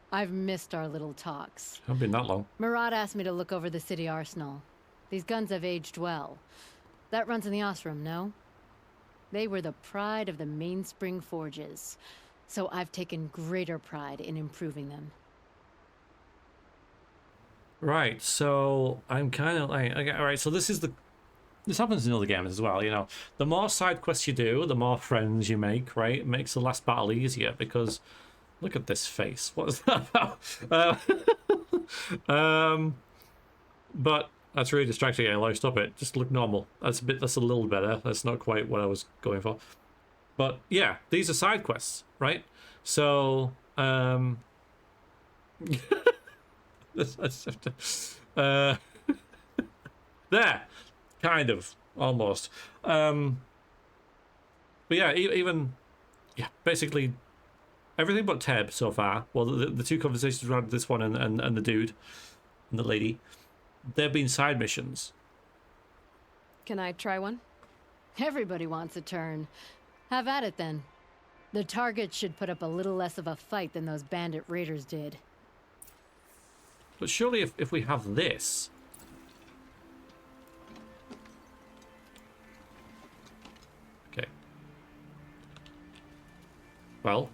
I've missed our little talks. Haven't been that long. Murad asked me to look over the city arsenal. These guns have aged well. That runs in the Osram, no? They were the pride of the Mainspring Forges. So I've taken greater pride in improving them. Right, so I'm kind of like, okay, all right, so this happens in other games as well, you know. The more side quests you do, the more friends you make, right? It makes the last battle easier because look at this face. What is that about? But that's really distracting, Aloy. Stop it. Just look normal. That's a little better. That's not quite what I was going for. But yeah, these are side quests, right? So, there, kind of, almost. But yeah, even, yeah, basically everything but Teb so far. Well, the two conversations around this one and the dude and the lady, they've been side missions. Can I try one? Everybody wants a turn. Have at it then. The target should put up a little less of a fight than those bandit raiders did. But surely if we have this... Okay. Well...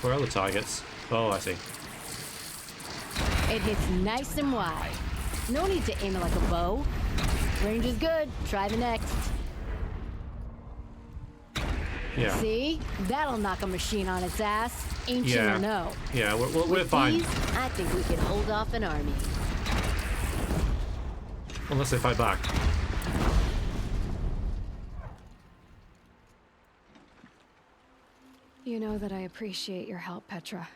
Where are the targets? Oh, I see. It hits nice and wide. No need to aim it like a bow. Range is good. Try the next. Yeah. See? That'll knock a machine on its ass. Ancient or no. Yeah, we're fine. These, I think we can hold off an army. Unless they fight back. You know that I appreciate your help, Petra.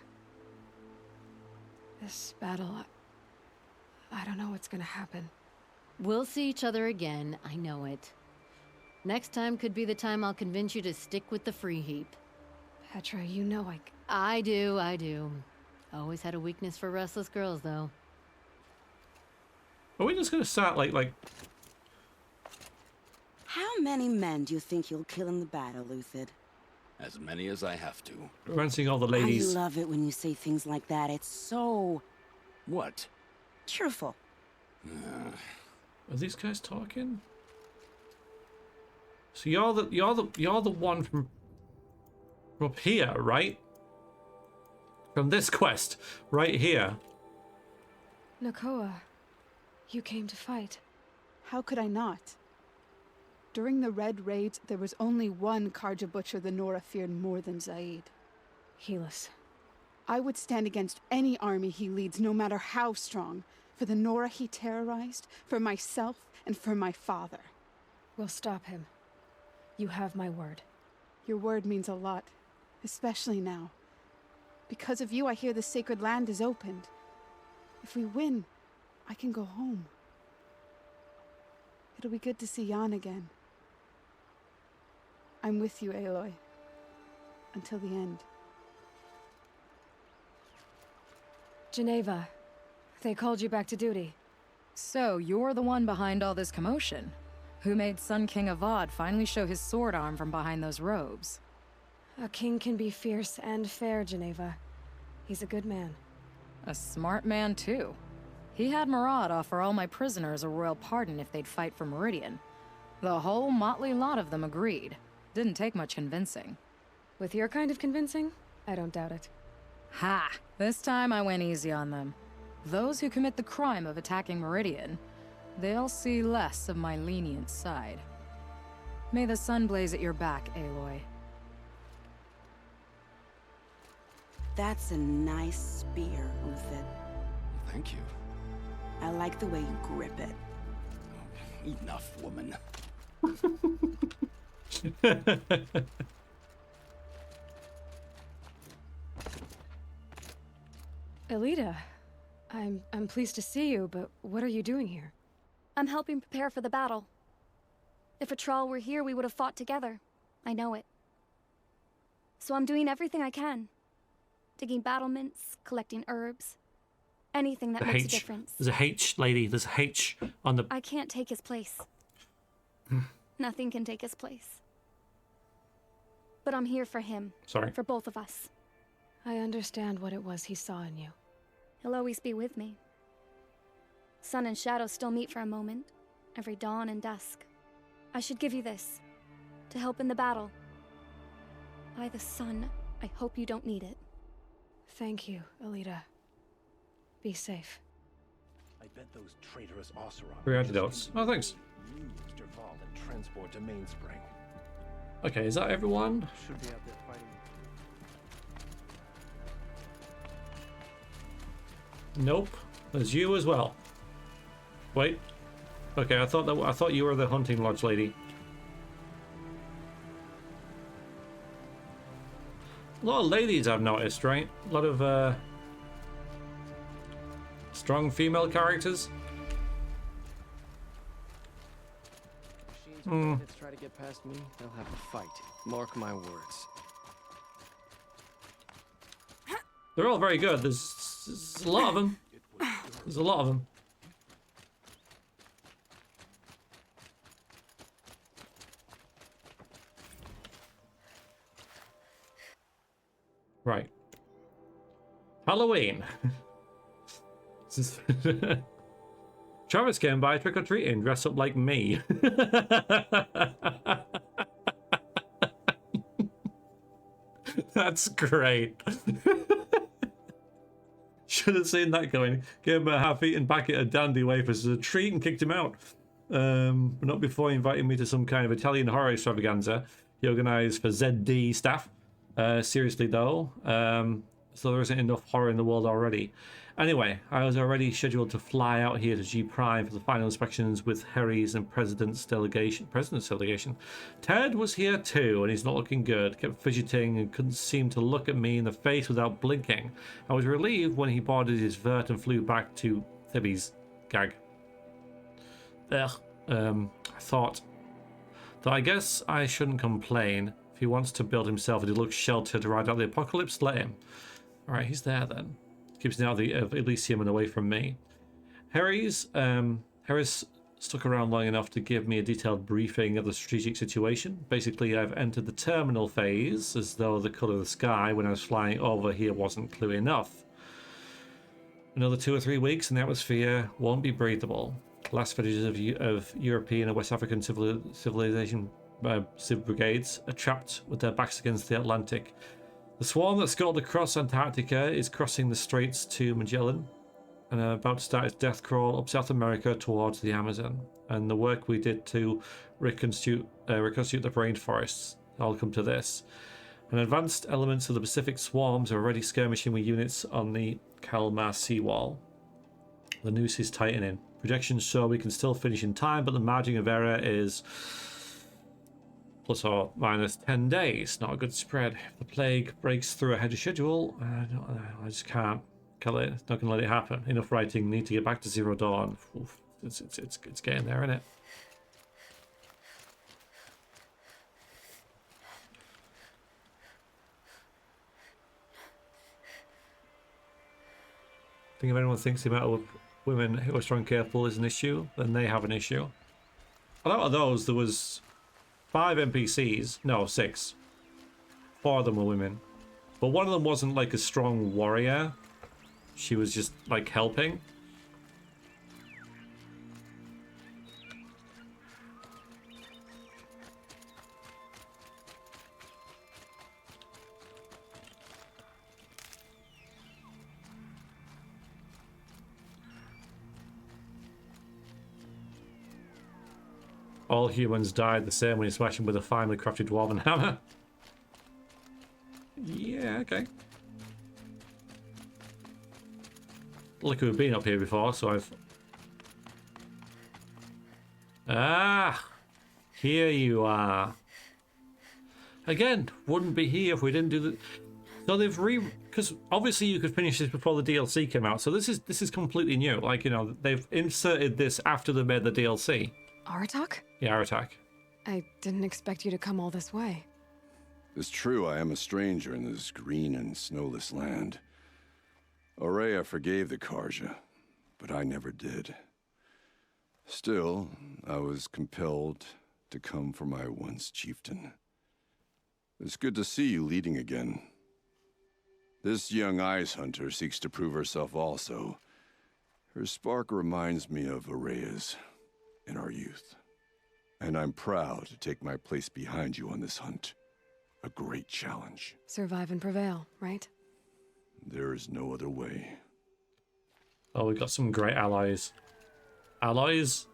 This battle, I don't know what's gonna happen. We'll see each other again, I know it. Next time could be the time I'll convince you to stick with the free heap. Petra, you know I do. Always had a weakness for restless girls, though. Are we just gonna start like... How many men do you think you'll kill in the battle, Luthid? As many as I have to. Rinsing all the ladies. I love it when you say things like that. It's so... What? Cheerful. Are these guys talking? So you're the one from up here, right? From this quest, right here. Nakoa, you came to fight. How could I not? During the Red Raids, there was only one Karja Butcher the Nora feared more than Zaid. Helis. I would stand against any army he leads, no matter how strong. For the Nora he terrorized, for myself, and for my father. We'll stop him. You have my word. Your word means a lot, especially now. Because of you, I hear the sacred land is opened. If we win, I can go home. It'll be good to see Jan again. I'm with you, Aloy. Until the end. Geneva, they called you back to duty. So, you're the one behind all this commotion? Who made Sun King Avad finally show his sword arm from behind those robes? A king can be fierce and fair, Geneva. He's a good man. A smart man, too. He had Murad offer all my prisoners a royal pardon if they'd fight for Meridian. The whole motley lot of them agreed. Didn't take much convincing. With your kind of convincing, I don't doubt it. Ha! This time I went easy on them. Those who commit the crime of attacking Meridian, they'll see less of my lenient side. May the sun blaze at your back, Aloy. That's a nice spear, Luthid. Thank you. I like the way you grip it. Enough, woman. Elita, I'm pleased to see you, but what are you doing here? I'm helping prepare for the battle. If Atral were here, we would have fought together. I know it. So I'm doing everything I can. Digging battlements, collecting herbs. Anything that makes a difference. There's a H, lady. There's a H on the... I can't take his place. Nothing can take his place. But I'm here for him. Sorry. For both of us. I understand what it was he saw in you. He'll always be with me. Sun and shadow still meet for a moment. Every dawn and dusk. I should give you this. To help in the battle. By the sun, I hope you don't need it. Thank you, Alita. Be safe. I bet those traitorous Oseram... 3 antidotes. Oh, thanks. Mr. Val and transport to Mainspring. Okay, is that everyone? Should be out there fighting. Nope. There's you as well. Wait. Okay, I thought you were the hunting lodge lady. A lot of ladies I've noticed, right? A lot of strong female characters. Machines try to get past me, they'll have to fight. Mark my words. They're all very good. There's a lot of them. There's a lot of them. Right. Halloween. Travis came by trick-or-treating, dressed up like me. That's great. Should have seen that going. Gave him a half-eaten packet of dandy wafers as a treat and kicked him out. But not before inviting me to some kind of Italian horror extravaganza he organised for ZD staff. Seriously though, so there isn't enough horror in the world already. Anyway, I was already scheduled to fly out here to G Prime for the final inspections with Harry's and President's delegation. Ted was here too, and he's not looking good. Kept fidgeting and couldn't seem to look at me in the face without blinking. I was relieved when he boarded his vert and flew back to Thibby's gag. Ugh. I thought, though I guess I shouldn't complain. If he wants to build himself a deluxe shelter to ride out the apocalypse, let him. Alright, he's there then. Keeps me out of Elysium and away from me. Harris stuck around long enough to give me a detailed briefing of the strategic situation. Basically, I've entered the terminal phase, as though the colour of the sky when I was flying over here wasn't clear enough. Another 2 or 3 weeks and the atmosphere won't be breathable. Last vestiges of European and West African civilization civ brigades are trapped with their backs against the Atlantic. The swarm that scuttled across Antarctica is crossing the straits to Magellan and about to start its death crawl up South America towards the Amazon. And the work we did to reconstitute the rainforests, I'll come to this. And advanced elements of the Pacific swarms are already skirmishing with units on the Kalmar seawall. The noose is tightening. Projections show we can still finish in time, but the margin of error is plus or minus 10 days. Not a good spread. If the plague breaks through ahead of schedule, I just can't. Not going to let it happen. Enough writing. Need to get back to Zero Dawn. Oof, it's getting there, isn't it? I think if anyone thinks the amount of women who are strong and careful is an issue, then they have an issue. Out of those, there was 5 NPCs. No, 6. 4 of them were women. But one of them wasn't like a strong warrior. She was just like helping. All humans died the same when you smash them with a finely crafted dwarven hammer. Yeah, okay. Look, we've been up here before, so I've... Ah! Here you are. Again, wouldn't be here if we didn't do the... So they've because obviously you could finish this before the DLC came out. So this is completely new. Like, you know, they've inserted this after they made the DLC. Aratak? Yeah, Aratak. I didn't expect you to come all this way. It's true, I am a stranger in this green and snowless land. Aurea forgave the Karja, but I never did. Still, I was compelled to come for my once chieftain. It's good to see you leading again. This young ice hunter seeks to prove herself also. Her spark reminds me of Aurea's in our youth. And I'm proud to take my place behind you on this hunt. A great challenge. Survive and prevail, right? There is no other way. Oh, we've got some great allies. Allies?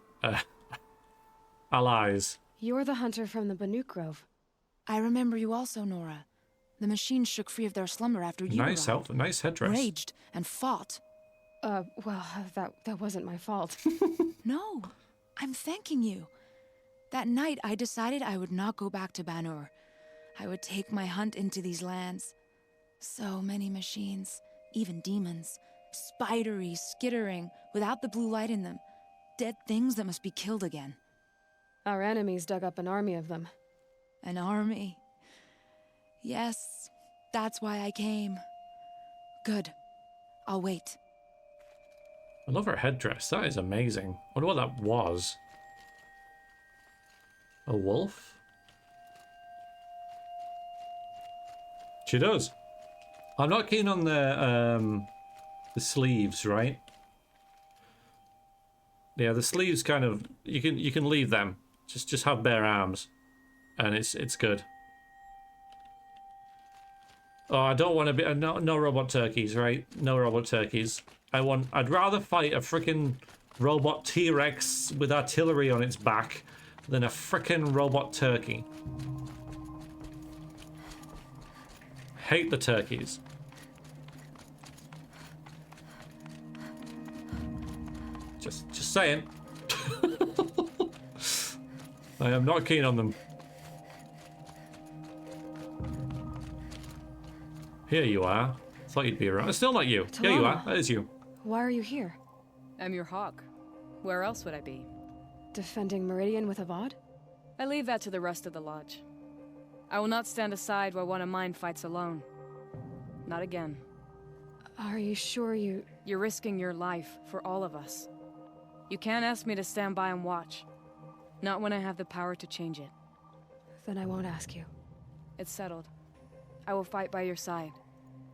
Allies. You're the hunter from the Banuk Grove. I remember you also, Nora. The machines shook free of their slumber after you arrived. Nice headdress. Raged and fought. Well, that wasn't my fault. No, I'm thanking you. That night, I decided I would not go back to Banur. I would take my hunt into these lands. So many machines, even demons. Spidery, skittering, without the blue light in them. Dead things that must be killed again. Our enemies dug up an army of them. An army? Yes, that's why I came. Good. I'll wait. I love her headdress. That is amazing. I wonder what that was. A wolf? She does. I'm not keen on the sleeves, right? Yeah, the sleeves kind of you can leave them. Just have bare arms, and it's good. Oh, I don't want to be no robot turkeys, right? No robot turkeys. I'd rather fight a freaking robot T-Rex with artillery on its back than a freaking robot turkey. Hate the turkeys. Just saying. I am not keen on them. Here you are. Thought you'd be around. It's still not you. Here you are. That is you. Why are you here? I'm your hawk. Where else would I be? Defending Meridian with a VOD? I leave that to the rest of the lodge. I will not stand aside while one of mine fights alone. Not again. Are you sure you... You're risking your life for all of us. You can't ask me to stand by and watch. Not when I have the power to change it. Then I won't ask you. It's settled. I will fight by your side.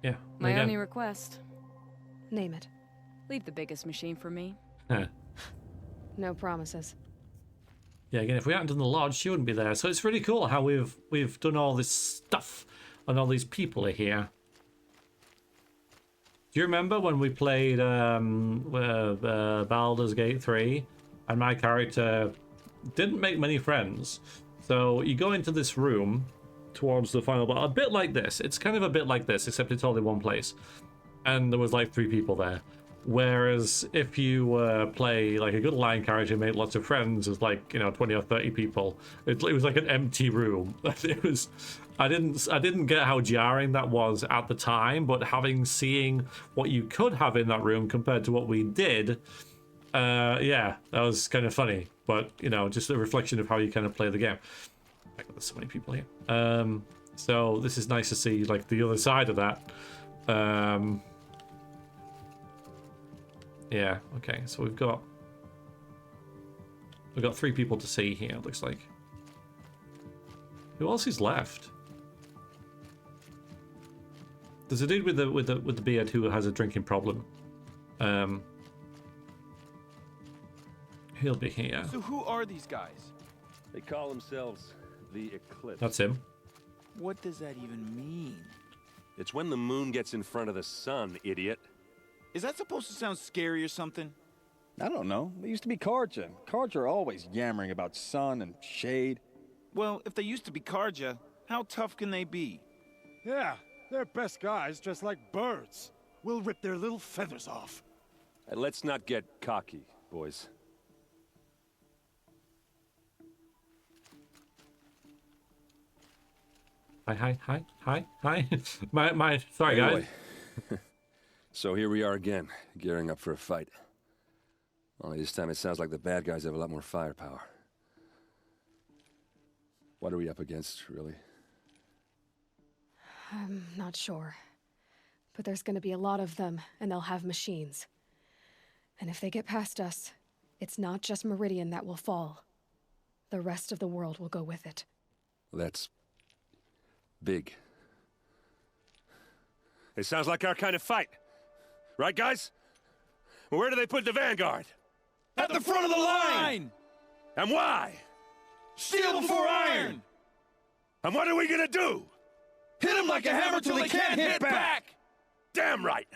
Yeah. My only request... Name it. Leave the biggest machine for me. No promises. Yeah, again, if we hadn't done the lodge, she wouldn't be there. So it's really cool how we've done all this stuff and all these people are here. Do you remember when we played Baldur's Gate 3 and my character didn't make many friends? So you go into this room towards the final battle, a bit like this. It's kind of a bit like this, except it's all in one place. And there was like 3 people there. Whereas if you play like a good line character and make lots of friends, it's like, you know, 20 or 30 people. It was like an empty room. It was, I didn't get how jarring that was at the time, but seeing what you could have in that room compared to what we did, yeah, that was kind of funny. But, you know, just a reflection of how you kind of play the game. There's so many people here. So this is nice to see like the other side of that. Yeah, okay, so we've got 3 people to see here, it looks like. Who else is left? There's a dude with the beard who has a drinking problem. He'll be here. So who are these guys? They call themselves the Eclipse. That's him. What does that even mean? It's when the moon gets in front of the sun, idiot. Is that supposed to sound scary or something? I don't know. They used to be Karja. Karja are always yammering about sun and shade. Well, if they used to be Karja, how tough can they be? Yeah, they're best guys dressed like birds. We'll rip their little feathers off. Let's not get cocky, boys. Hi. Sorry, guys. So here we are again, gearing up for a fight. Only this time it sounds like the bad guys have a lot more firepower. What are we up against, really? I'm not sure. But there's gonna be a lot of them, and they'll have machines. And if they get past us, it's not just Meridian that will fall. The rest of the world will go with it. That's big. It sounds like our kind of fight. Right, guys? Where do they put the Vanguard? At the front of the line! And why? Steel before iron! And what are we gonna do? Hit them like a hammer till they can't hit back! Damn right!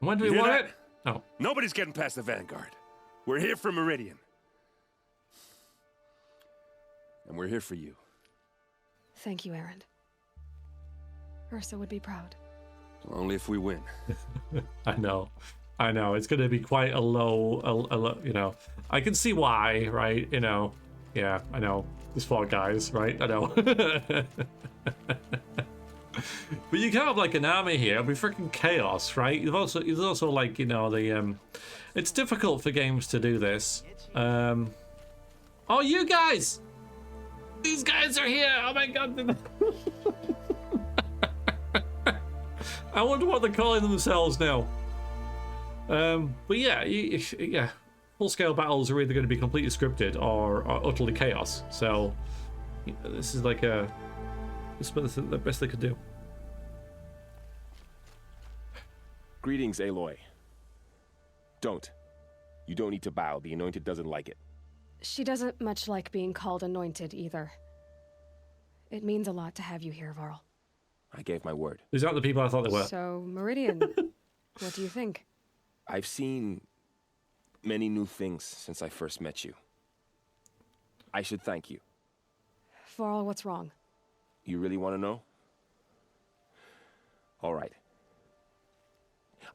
When do we want it? Oh. Nobody's getting past the Vanguard. We're here for Meridian. And we're here for you. Thank you, Erend. Ursa would be proud. Only if we win. I know. It's going to be quite a low, you know. I can see why, right? You know. Yeah, I know. There's 4 guys, right? I know. But you can have like an army here. It'll be freaking chaos, right? There's also like, you know, the it's difficult for games to do this. Oh, you guys! These guys are here! Oh my god! I wonder what they're calling themselves now. But yeah, yeah, full-scale battles are either going to be completely scripted or utterly chaos. So this is like this is the best they could do. Greetings, Aloy. Don't. You don't need to bow. The Anointed doesn't like it. She doesn't much like being called Anointed either. It means a lot to have you here, Varl. I gave my word. These aren't the people I thought they were. So, Meridian, what do you think? I've seen many new things since I first met you. I should thank you. Varl, what's wrong? You really want to know? All right.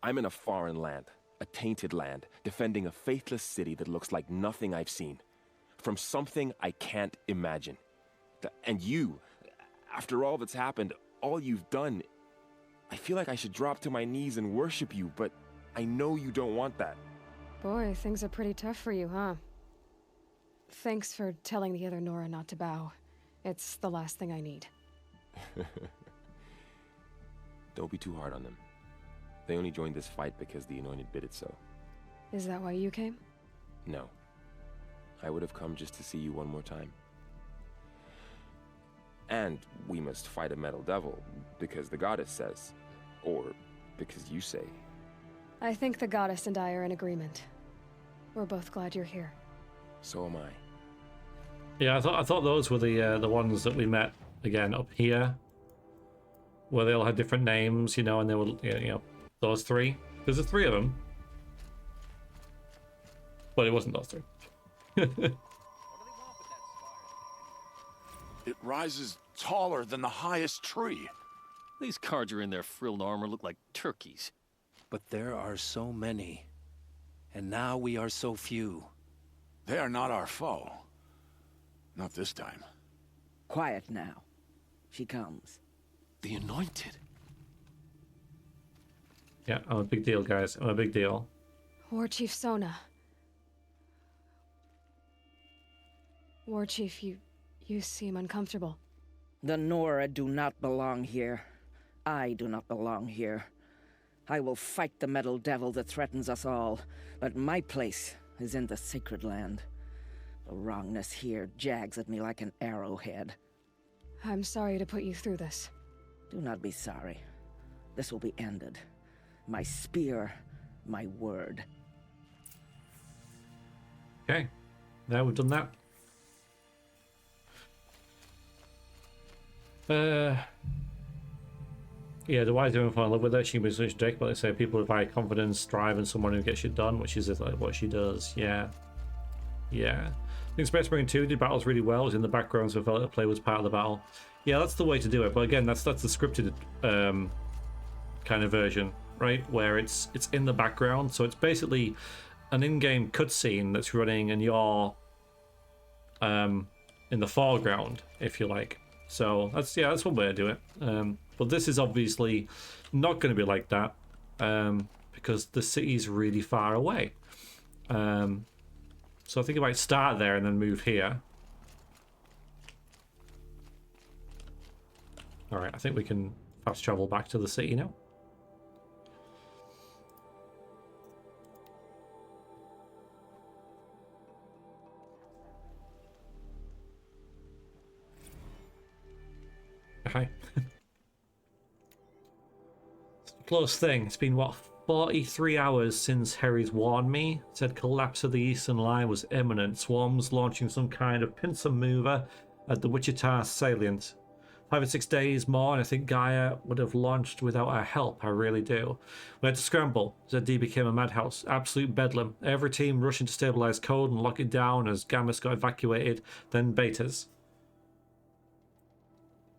I'm in a foreign land, a tainted land, defending a faithless city that looks like nothing I've seen. From something I can't imagine. And you, after all that's happened, all you've done, I feel like I should drop to my knees and worship you, but I know you don't want that. Boy, things are pretty tough for you, huh? Thanks for telling the other Nora not to bow. It's the last thing I need. Don't be too hard on them. They only joined this fight because the Anointed bid it so. Is that why you came? No. I would have come just to see you one more time. And we must fight a metal devil, because the goddess says. Or because you say. I think the goddess and I are in agreement. We're both glad you're here. So am I. Yeah, I thought those were the ones that we met again up here, where they all had different names, you know, and they were, you know, those 3. There's 3 of them, but it wasn't those 3. It rises taller than the highest tree. These Carja in their frilled armor look like turkeys. But there are so many, and now we are so few. They are not our foe. Not this time. Quiet now. She comes. The Anointed. Yeah, I'm a big deal, guys. I'm a big deal. War Chief Sona. War Chief, you seem uncomfortable. The Nora do not belong here. I do not belong here. I will fight the metal devil that threatens us all, but my place is in the sacred land. The wrongness here jags at me like an arrowhead. I'm sorry to put you through this. Do not be sorry. This will be ended. My spear, my word. Okay, now we've done that. Yeah, the wise women fall in love with her. She was such a dick, but they say people with high confidence, drive, and someone who gets shit done, which is like what she does. Yeah. I think Space Marine 2 did battles really well. It was in the background, so I felt like the play was part of the battle. Yeah, that's the way to do it. But again, that's the scripted kind of version, right? Where it's in the background, so it's basically an in-game cutscene that's running, and you're in the foreground, if you like. So that's one way to do it. But this is obviously not going to be like that because the city's really far away. So I think I might start there and then move here. All right, I think we can fast travel back to the city now. Hi. Close thing. It's been, what, 43 hours since Harry's warned me. Said collapse of the Eastern Line was imminent. Swarms launching some kind of pincer mover at the Wichita salient. 5 or 6 days more, and I think Gaia would have launched without our help. I really do. We had to scramble. ZD became a madhouse. Absolute bedlam. Every team rushing to stabilize code and lock it down as Gammas got evacuated, then betas.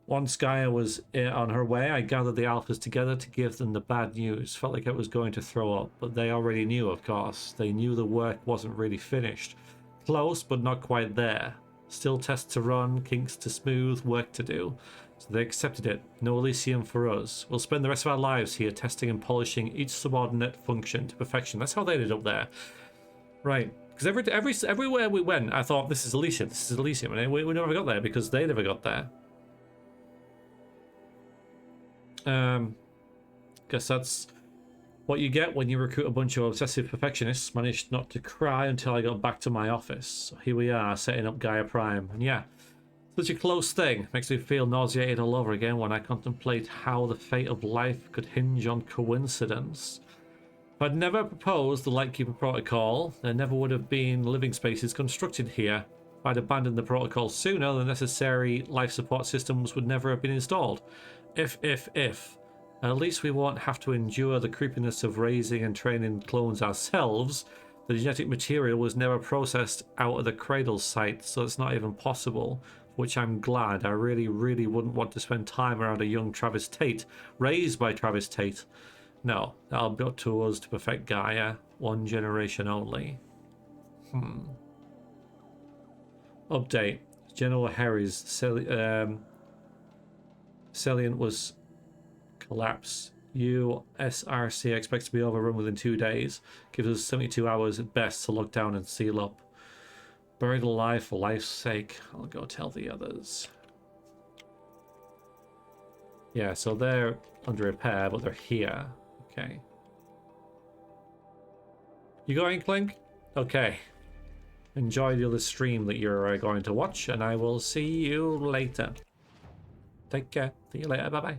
Once Gaia was on her way, I gathered the alphas together to give them the bad news. Felt like I was going to throw up, but they already knew, of course. They knew the work wasn't really finished. Close, but not quite there. Still tests to run, kinks to smooth, work to do. So they accepted it. No Elysium for us. We'll spend the rest of our lives here testing and polishing each subordinate function to perfection. That's how they ended up there. Right. Because everywhere we went, I thought, this is Elysium, this is Elysium. And we never got there because they never got there. Guess that's what you get when you recruit a bunch of obsessive perfectionists. Managed not to cry until I got back to my office. So here we are, setting up Gaia Prime. And yeah, such a close thing. Makes me feel nauseated all over again when I contemplate how the fate of life could hinge on coincidence. If I'd never proposed the Lightkeeper Protocol, there never would have been living spaces constructed here. If I'd abandoned the protocol sooner, the necessary life support systems would never have been installed. If. At least we won't have to endure the creepiness of raising and training clones ourselves. The genetic material was never processed out of the cradle site, so it's not even possible. Which I'm glad. I really, really wouldn't want to spend time around a young Travis Tate, raised by Travis Tate. No, that'll be up to us to perfect Gaia. One generation only. Update. General Harry's salient was collapsed. USRC expects to be overrun within 2 days. Gives us 72 hours at best to lock down and seal up. Buried alive for life's sake. I'll go tell the others. Yeah, so they're under repair, but they're here. Okay. You going, Clink? Okay. Enjoy the other stream that you're going to watch, and I will see you later. Take care. See you later. Bye-bye.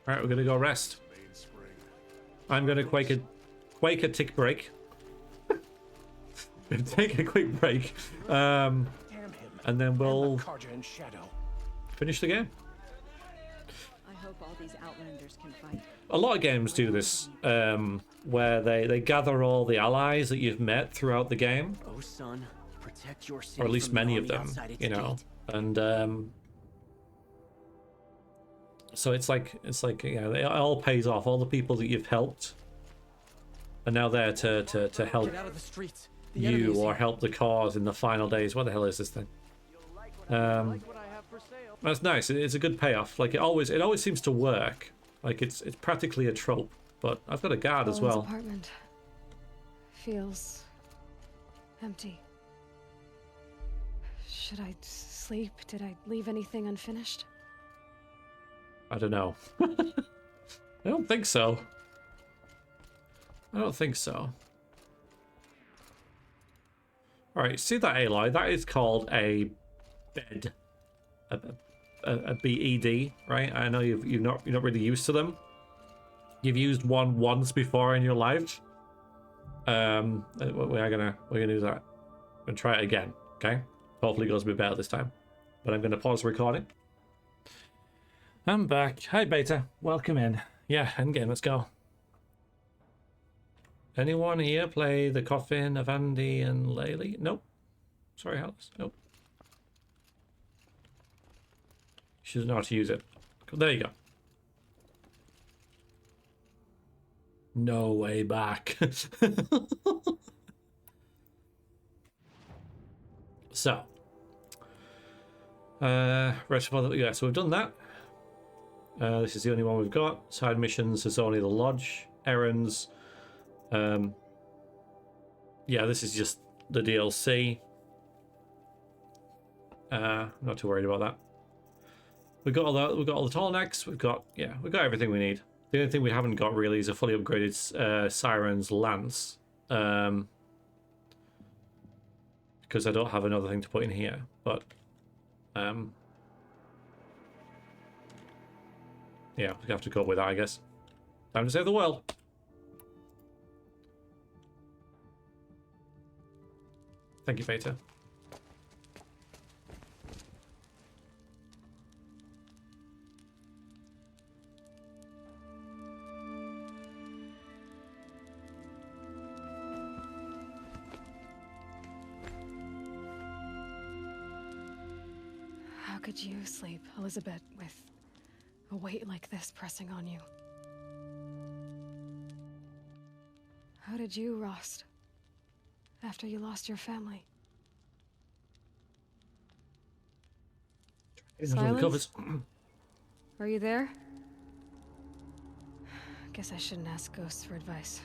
Alright, we're going to go rest. I'm going to quake a tick break. Take a quick break. And then we'll finish the game. I hope all these outlanders can fight. A lot of games do this, where they gather all the allies that you've met throughout the game. Oh, son, protect your city, or at least many of them, you know. And so it's like you know, it all pays off. All the people that you've helped are now there to help you or help the cause in the final days. What the hell is this thing? That's nice. It's a good payoff. Like it always seems to work. Like it's practically a trope. But I've got a guard as well. Apartment feels empty. Should I sleep? Did I leave anything unfinished? I don't know. I don't think so. I don't think so. Alright, see that, Aloy? That is called a bed. A BED, right? I know you're not really used to them. You've used one once before in your life. We're gonna do that. I'm gonna try it again, okay? Hopefully it goes a bit better this time. But I'm gonna pause the recording. I'm back. Hi, Beta. Welcome in. Yeah, endgame. Let's go. Anyone here play the Coffin of Andy and Laylee? Nope. Sorry, Alex. Nope. She doesn't know how to use it. There you go. No way back. So, rest of all, yeah. So we've done that. This is the only one we've got. Side missions is only the lodge. Errands. Yeah, this is just the DLC. Not too worried about that. We've got all that. We've got all the tall necks. We've got we've got everything we need. The only thing we haven't got really is a fully upgraded Siren's Lance. Because I don't have another thing to put in here. But yeah, we have to go with that, I guess. Time to save the world. Thank you, Beta. How could you sleep, Elizabeth, with a weight like this pressing on you? How did you, Rost, after you lost your family? Silence? Are you there? Guess I shouldn't ask ghosts for advice.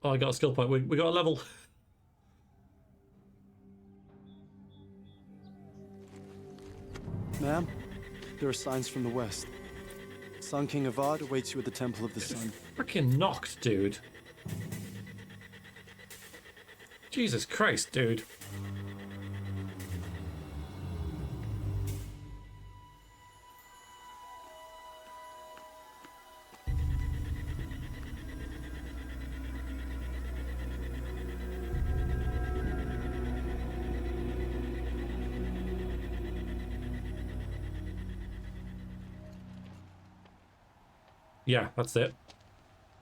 Oh, I got a skill point. We got a level. Ma'am, there are signs from the west. Sun King Avad awaits you at the Temple of the Sun. Freaking knocked, dude. Jesus Christ, dude. Yeah, that's it.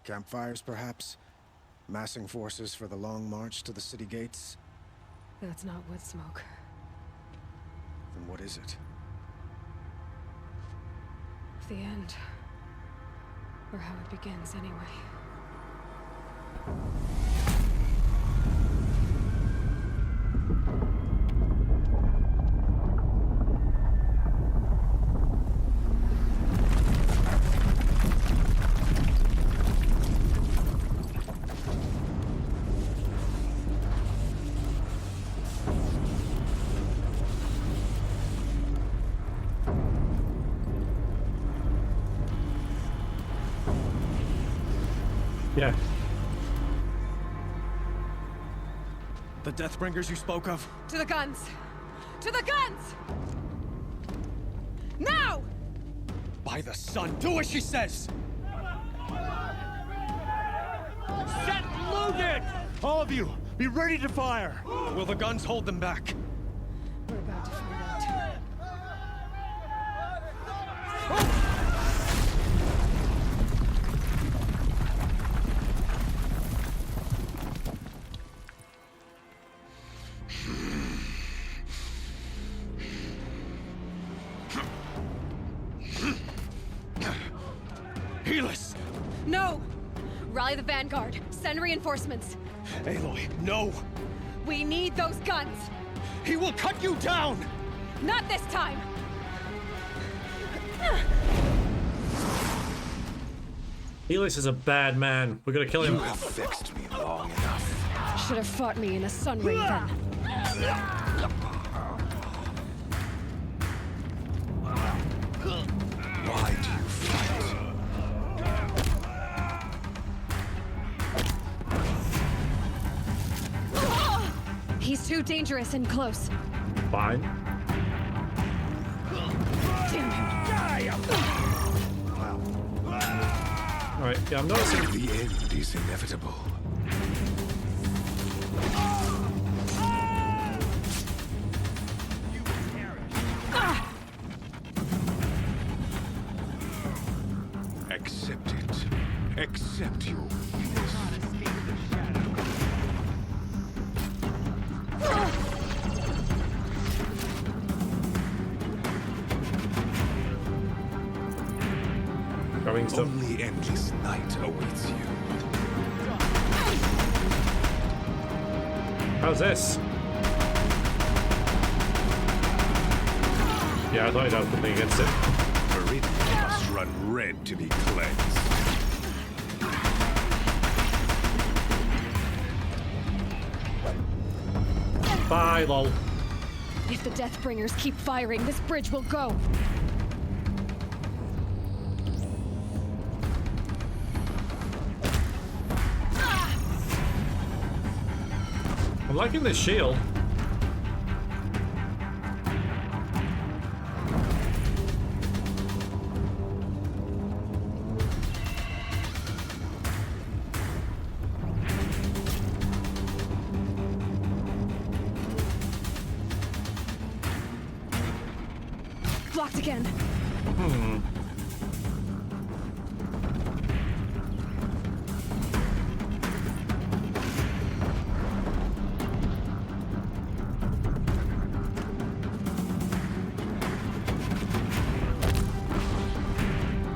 Campfires, perhaps? Massing forces for the long march to the city gates? That's not wood smoke. Then what is it? The end. Or how it begins, anyway. Yeah. The Deathbringers you spoke of? To the guns! To the guns! Now! By the sun, do as she says! Set loaded! All of you, be ready to fire! Will the guns hold them back? We're about to find out. Helis! No! Rally the vanguard. Send reinforcements. Aloy, no! We need those guns! He will cut you down! Not this time! Helis is a bad man. We're gonna kill him. You have vexed me long enough. Should have fought me in a sun ray then. Why do you fight? He's too dangerous and close. Fine. Damn him. Alright, yeah, I'm noticing. The end is inevitable. Accept it. Accept your weakness. Going stuff. Only end changeless night awaits you. How's this? Yeah, I thought I'd have something against it. Meridian must run red to be cleansed. Bye, lol. If the Deathbringers keep firing, this bridge will go. I'm liking this shield. Blocked again.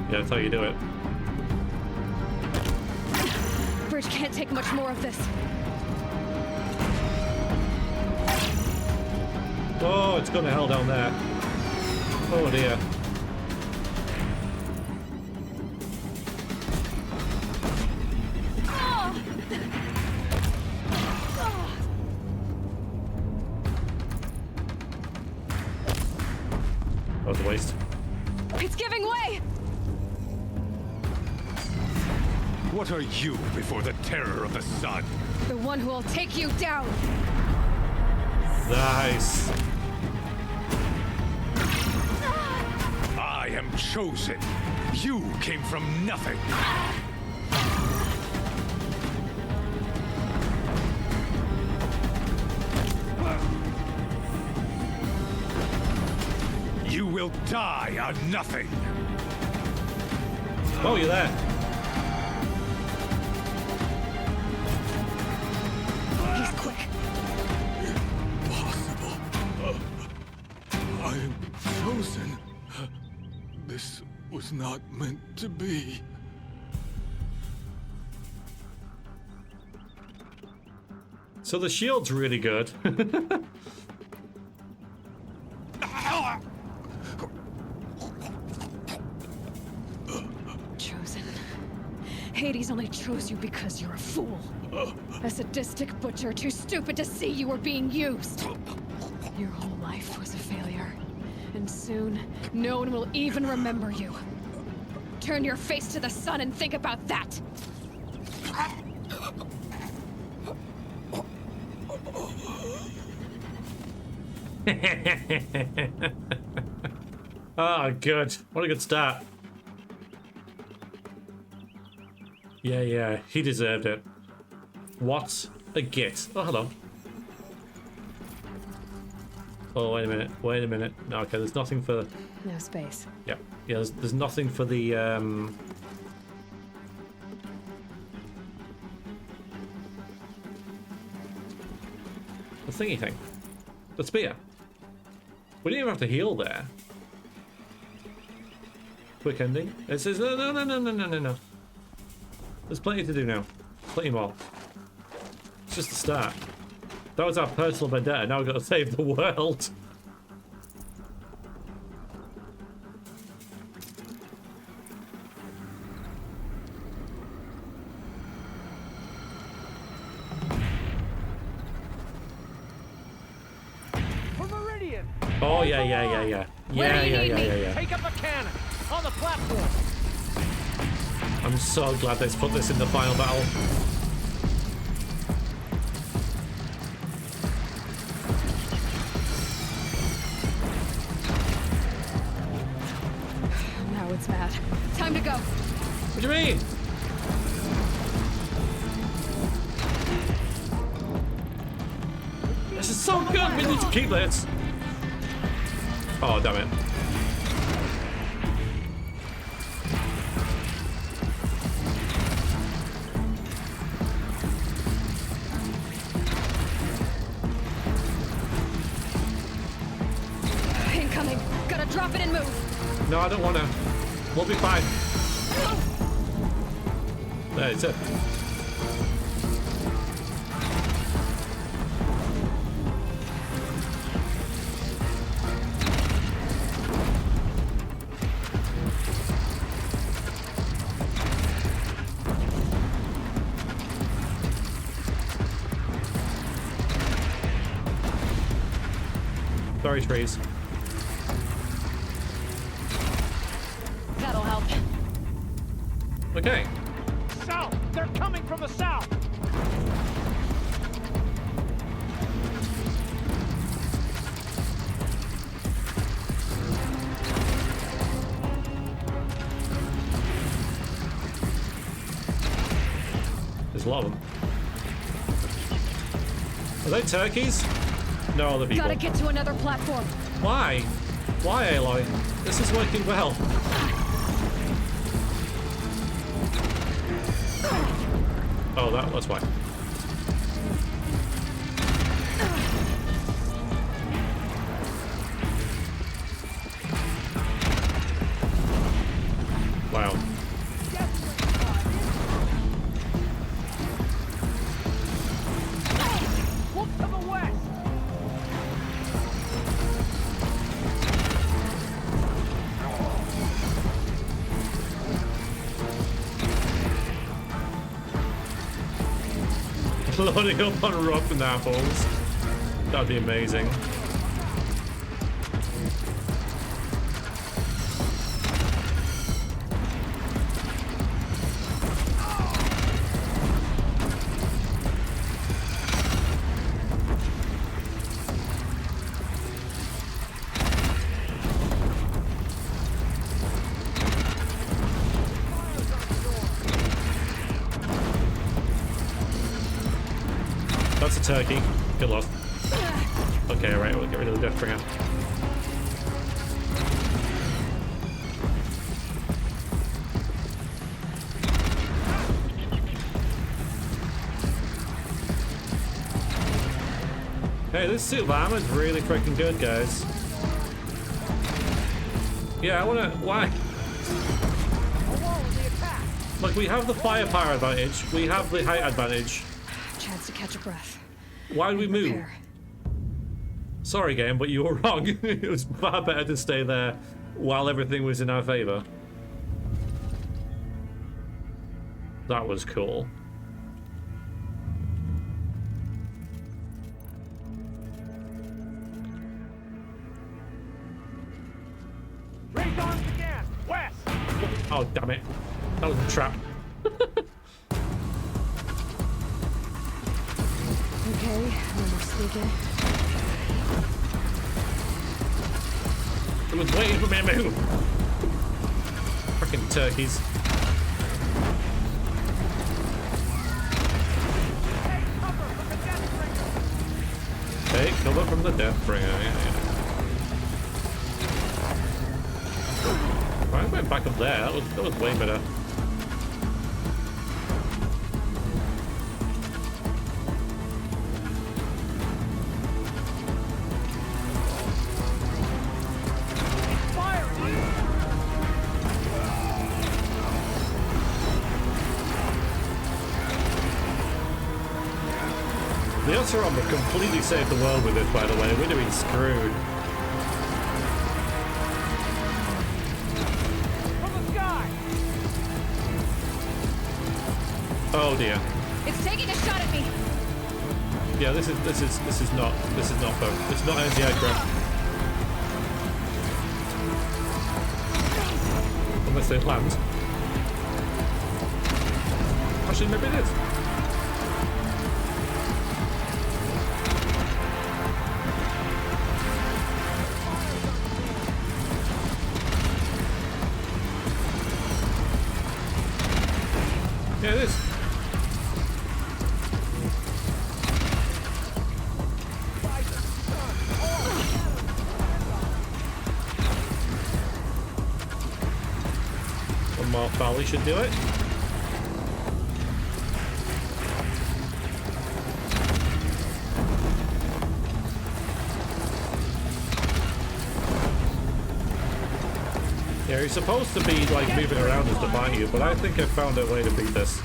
Yeah, that's how you do it. Bridge can't take much more of this. Oh, it's gone to hell down there. Oh dear. That was a waste. It's giving way! What are you before the terror of the sun? The one who will take you down! Nice. I am chosen. You came from nothing. You will die on nothing. Oh, you're there. He's quick. Impossible. I am chosen. This was not meant to be. So the shield's really good. Chosen. Hades only chose you because you're a fool. A sadistic butcher too stupid to see you were being used. Your whole life was a failure. And soon, no one will even remember you. Turn your face to the sun and think about that! Ah, good. What a good start. Yeah, he deserved it. What a git. Oh, hello. Oh, wait a minute. No, okay, there's nothing for... No space. Yeah, there's nothing for the, the thingy thing. The spear. We didn't even have to heal there. Quick ending. It says, no. There's plenty to do now. Plenty more. It's just the start. That was our personal vendetta. Now we've got to save the world. For Meridian. Oh, yeah. Where do you need me? Yeah. Take up a cannon on the platform. I'm so glad they put this in the final battle. Now it's bad. Time to go. What do you mean? This is so good. We need to keep this. Oh, damn it. Incoming. Gotta drop it and move. No, I don't want to. We'll be fine. That's it. Sorry, trees. That'll help. Okay. South! They're coming from the south! There's a lot of them. Are they turkeys? No, other people. Gotta get to another platform. Why? Why, Aloy? This is working well. Oh, that's why. Wow. Look to the west! Loading up on rotten apples. That'd be amazing. That's a turkey. Get lost. Okay, right, we'll get rid of the Deathbringer. Hey, this suit of armor is really freaking good, guys. Yeah, I wanna... Why? Look, we have the firepower advantage. We have the height advantage. Chance to catch a breath. Why did we move? Sorry, game, but you were wrong. It was far better to stay there while everything was in our favor. That was cool. Raise arms again! West! Oh, damn it. That was a trap. Okay, no more sneaking. It was waiting for me to move. Frickin' turkeys. Take cover from the Deathbringer. Yeah. Right, I went back up there. That was way better. The Oseram have completely saved the world with this, by the way. We'd have been screwed. From the sky! Oh dear. It's taking a shot at me. Yeah, this is not fun. It's not anti-aircraft. Unless they land. Actually, maybe it is. Yeah, it is. One more volley should do it. Yeah, he's supposed to be like moving around and stuff, aren't you? But I think I found a way to beat this.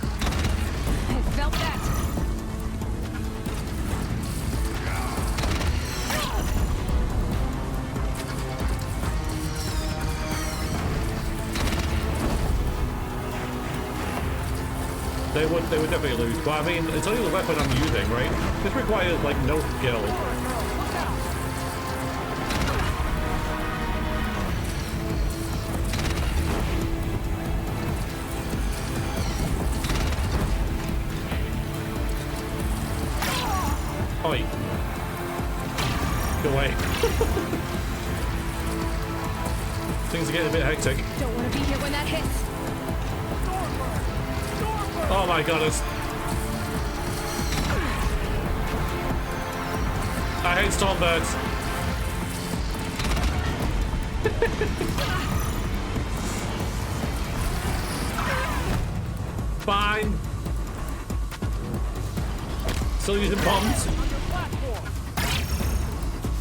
they would definitely lose. But I mean, it's only the weapon I'm using, right? This requires like no skill. Oi. Go away. Things are getting a bit hectic. Don't want to be here when that hits. Oh my goodness. I hate stormbirds. Fine. Still using bombs.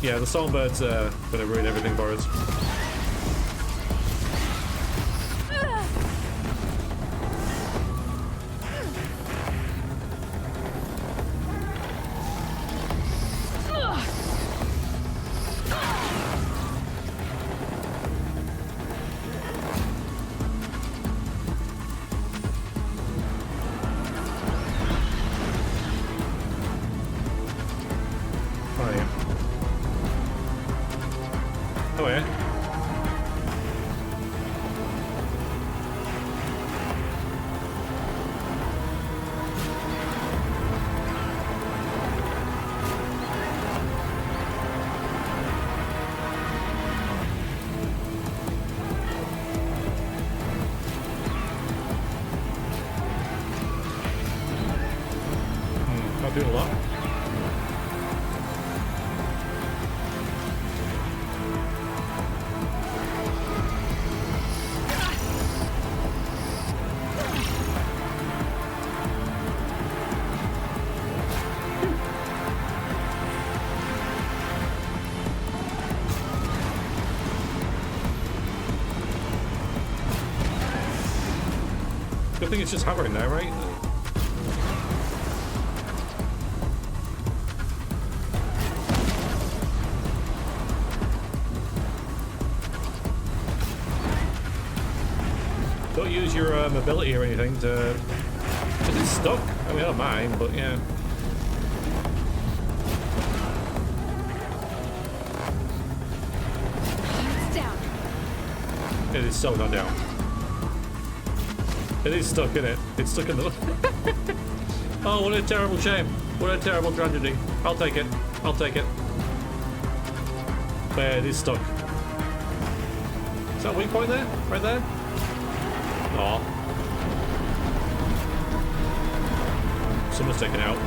Yeah, the stormbirds are gonna ruin everything for us. Oh yeah. Not doing a lot. Good thing it's just hovering there, right? Don't use your mobility or anything to... Is it stuck? I mean, not mine, but yeah. It's down. It is so not down. It is stuck, isn't it? It's stuck in the... Oh, what a terrible shame. What a terrible tragedy. I'll take it. I'll take it. But it is stuck. Is that a weak point there? Right there? Aw. Someone's taken out.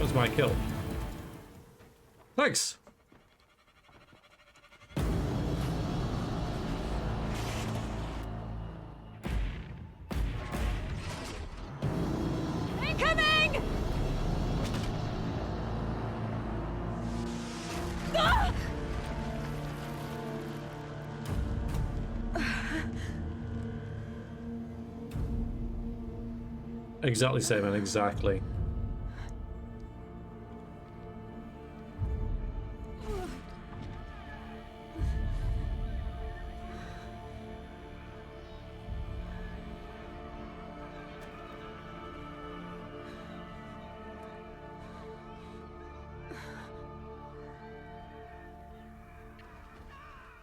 That's my kill. Thanks. Incoming! Ah! Exactly, Simon, exactly.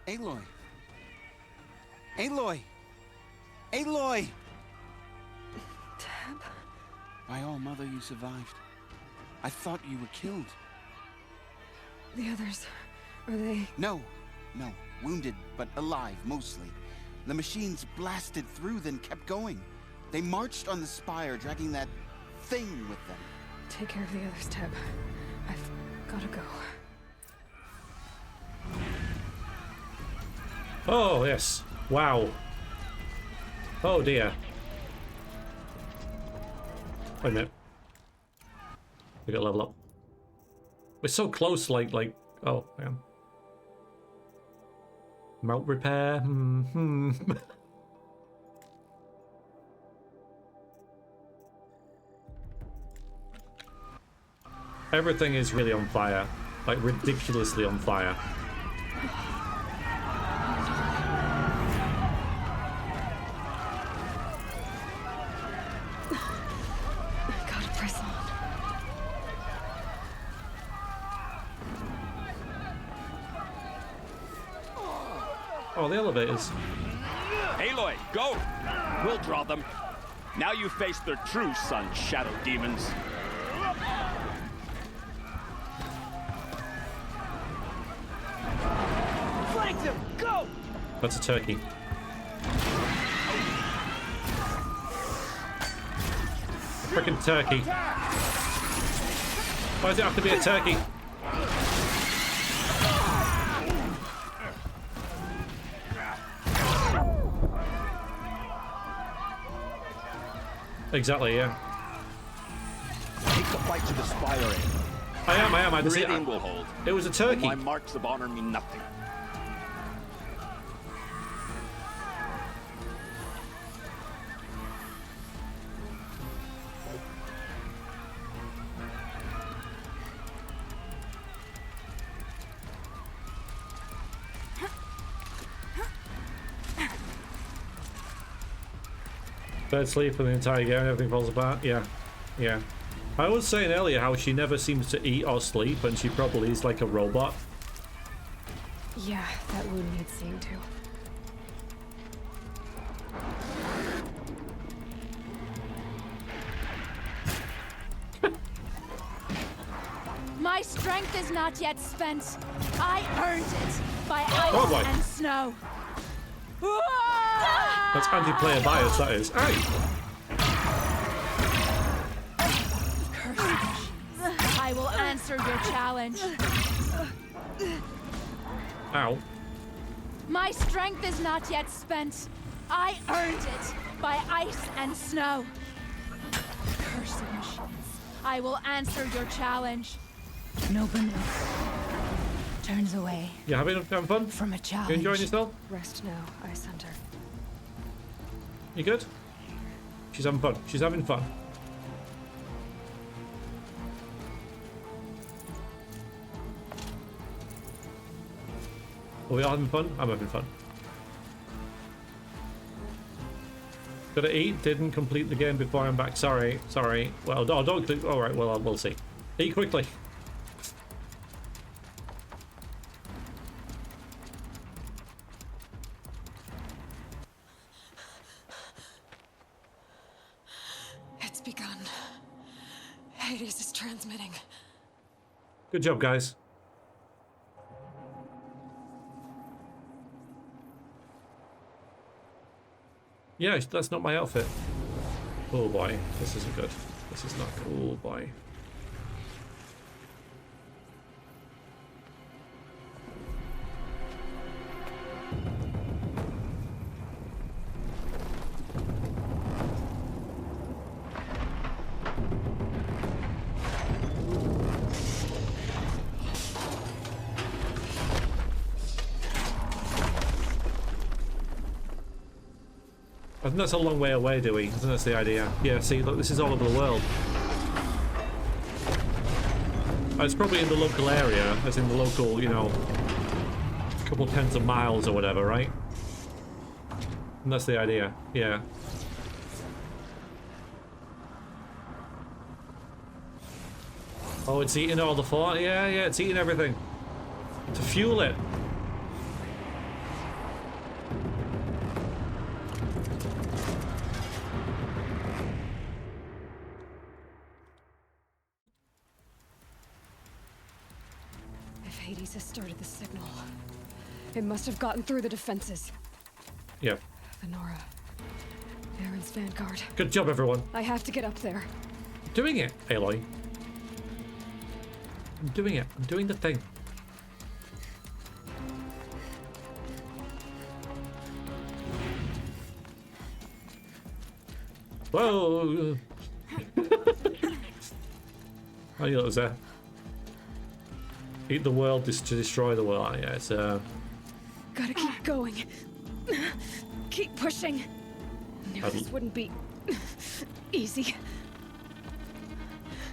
Aloy! Aloy! Aloy! Tab? By all mother, you survived. I thought you were killed. The others, are they... No, wounded, but alive, mostly. The machines blasted through, then kept going. They marched on the spire, dragging that thing with them. Take care of the others, Tab. I've gotta go. Oh, yes. Wow. Oh, dear. Wait a minute. We got level up. We're so close, like, oh, man. Mount repair. Everything is really on fire. Like, ridiculously on fire. Gotta press on. Oh, the elevators. Aloy, go! We'll draw them. Now you face their true sun, shadow demons. Flank them! Go! That's a turkey. Freaking turkey. Why does it have to be a turkey? Exactly, yeah. Take the fight to the spire end. I am. I just Meridian will hold. It was a turkey. My marks of honor mean nothing. Bird sleep for the entire game, everything falls apart. Yeah, yeah. I was saying earlier how she never seems to eat or sleep, and she probably is like a robot. Yeah, that wound needs seeing too. My strength is not yet spent. I earned it by ice boy. and snow. That's anti-player bias, that is. Aye. I will answer your challenge. Ow. My strength is not yet spent. I earned it by ice and snow. Cursed machines. I will answer your challenge. Nobun turns away. You having fun? From a challenge. You enjoying yourself? Rest now, Ice Hunter. You good? She's having fun. She's having fun. Are we all having fun? I'm having fun. Gotta eat. Didn't complete the game before I'm back. Sorry. Sorry. Well, no, don't click. Alright, well, we'll see. Eat quickly. It's begun. Hades is transmitting. Good job, guys. Yeah, that's not my outfit. Oh boy, this isn't good. This is not cool, boy. I think that's a long way away, Dewey. I think that's the idea. Yeah, see, look, this is all over the world. It's probably in the local area, as in the local, you know, couple tens of miles or whatever, right? And that's the idea, yeah. Oh, it's eating all the fort? Yeah, it's eating everything. To fuel it. Hades has started the signal. It must have gotten through the defenses. Yep. Venora. Aaron's vanguard. Good job, everyone. I have to get up there. I'm doing it, Aloy. I'm doing it. I'm doing the thing. Whoa! Oh, you was there. Eat the world to destroy the world. Yeah, it's Gotta keep going. Keep pushing. Knew this wouldn't be easy.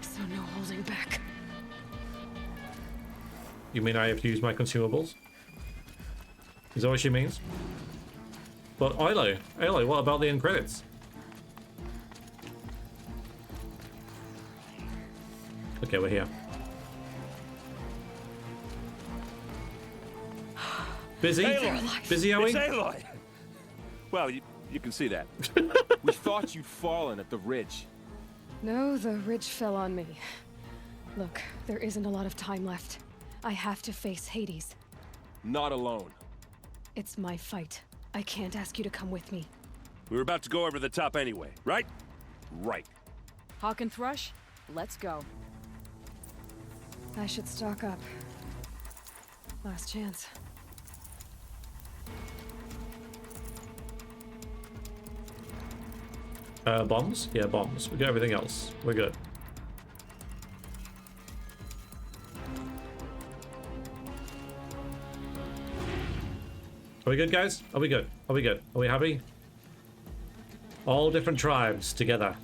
So no holding back. You mean I have to use my consumables? Is that what she means? But Aloy, what about the end credits? Okay, we're here. Busy? Aloy. Busy, are we? It's Aloy. Well, you can see that. We thought you'd fallen at the ridge. No, the ridge fell on me. Look, there isn't a lot of time left. I have to face Hades. Not alone. It's my fight. I can't ask you to come with me. We were about to go over the top anyway, right? Right. Hawk and Thrush, let's go. I should stock up. Last chance. Bombs? Yeah, bombs. We got everything else. We're good. Are we good, guys? Are we good? Are we good? Are we happy? All different tribes together.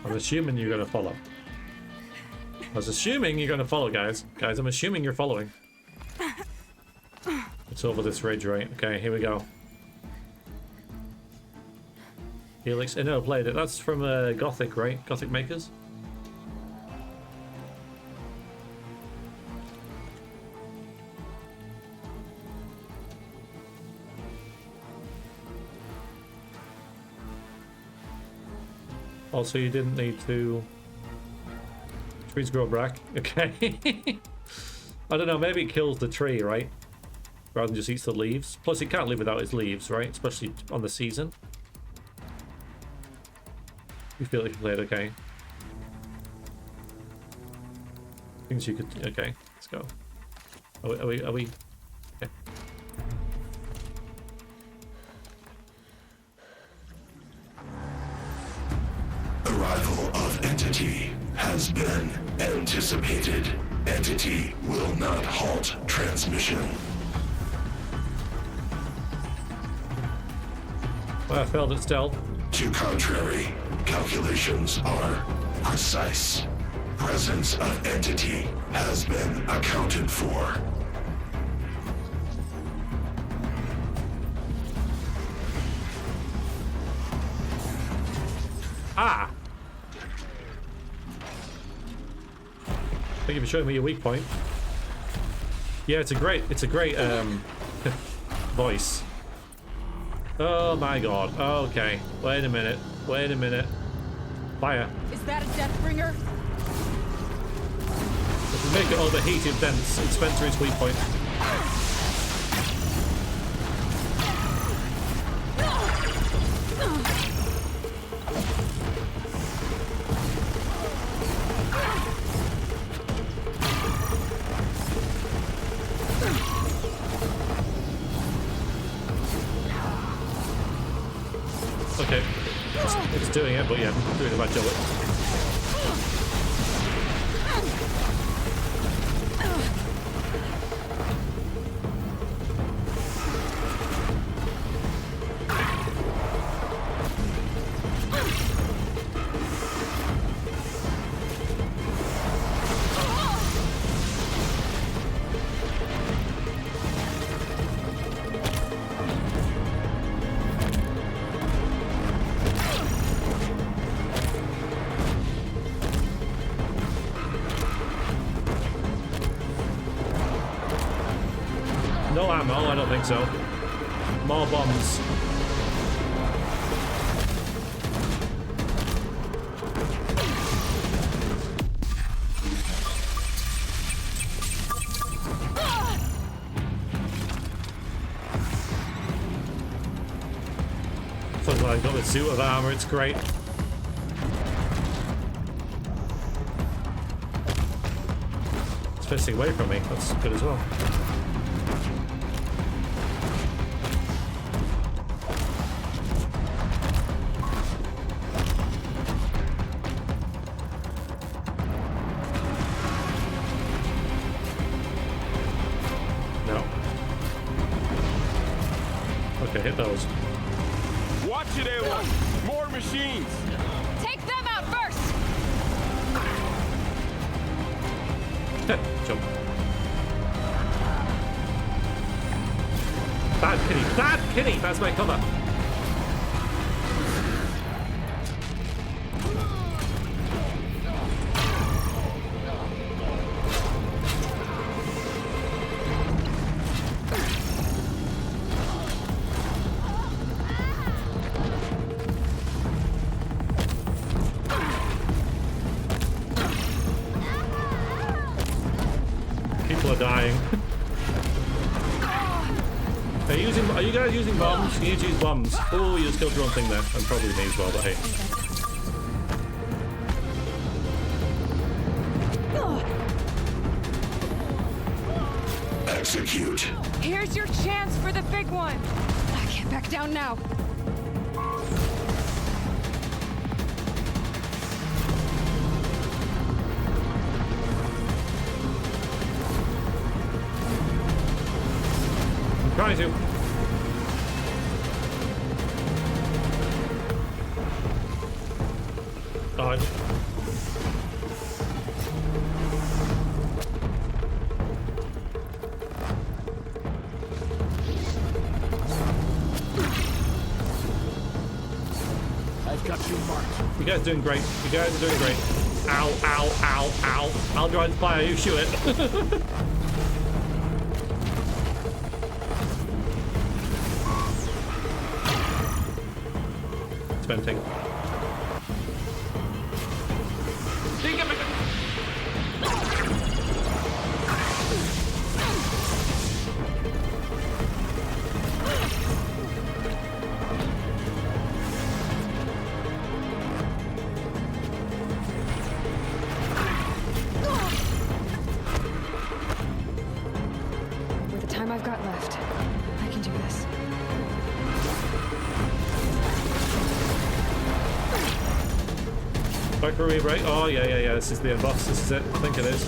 I'm assuming you're gonna follow. I was assuming you're gonna follow, guys. Guys, I'm assuming you're following. It's over this ridge, right? Okay, here we go. Helix, no, played it. That's from Gothic, right? Gothic Makers. Also, you didn't need to... Trees grow back. Okay. I don't know, maybe it kills the tree, right? Rather than just eats the leaves. Plus, it can't live without its leaves, right? Especially on the season. You feel like you played okay. Things you could... Okay, let's go. Are we... Okay. Arrival of Entity has been anticipated. Entity will not halt transmission. Well, I failed at stealth. To contrary, calculations are precise. Presence of Entity has been accounted for. Ah! Thank you for showing me your weak point. Yeah, it's a great voice. Oh my god. Okay. Wait a minute. Wait a minute. Fire. Is that a Deathbringer? If we make it overheated, then Spencer is weak point. Okay, it's doing it, but yeah, doing a bad job. No ammo, I don't think so. More bombs. Looks like I've got the suit of armor, it's great. It's facing away from me, that's good as well. Okay, hit those. Watch it, Aloy! More machines! Take them out first! Jump. Bad kitty! Bad kitty! That's my cover. People are dying. Are you guys using bombs? You need to use bombs. Oh, you just killed your own thing there. And probably me as well, but hey. Execute. Here's your chance for the big one. I can't back down now. I'm trying to. Dodge. I've got you marked. You guys are doing great. You guys are doing great. Ow, ow, ow, ow. I'll drive the fire, you shoot it. It's venting. With the time I've got left, I can do this. Back for me, right? Oh, yeah. This is the end boss. This is it. I think it is.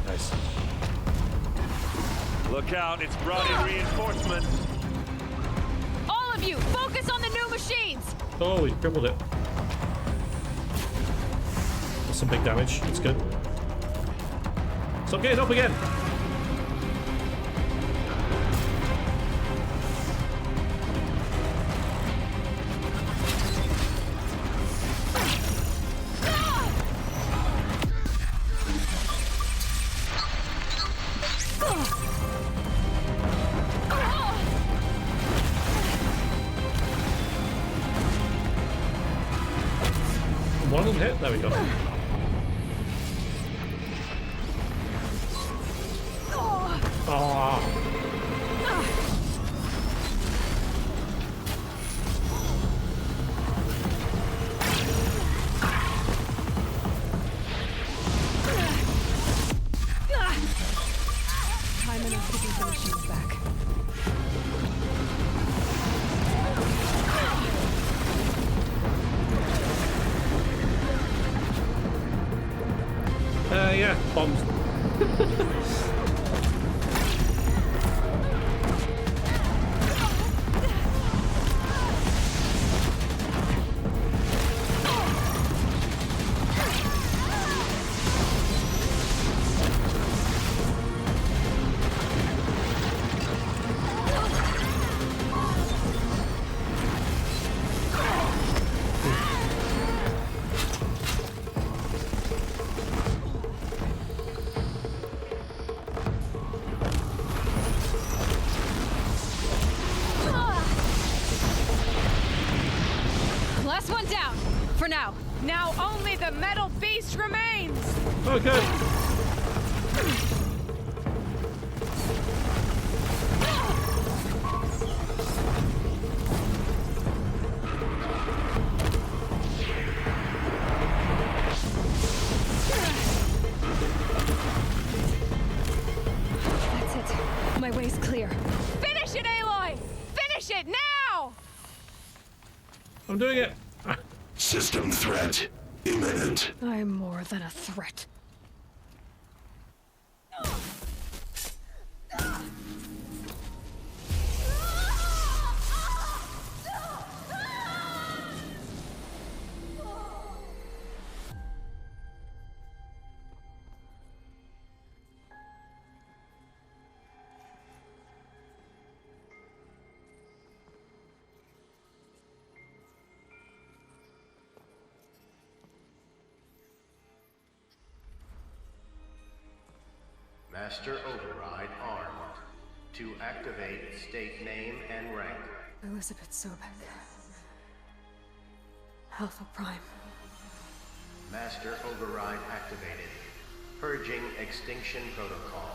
Nice. Look out, it's brought in reinforcements. All of you, focus on the new machines! Oh, we crippled it. That's some big damage. It's good. Stop getting up again. One of them hit. There we go. Oh. Time enough to get the machines back. Yeah, bombs. Last one down. For now. Now only the metal beast remains! Okay. That's it. My way's clear. Finish it, Aloy! Finish Finish it now! I'm doing it. System threat imminent. I'm more than a threat. Master Override armed. To activate, state name and rank. Elizabeth Sobek. Alpha Prime. Master Override activated. Purging Extinction Protocol.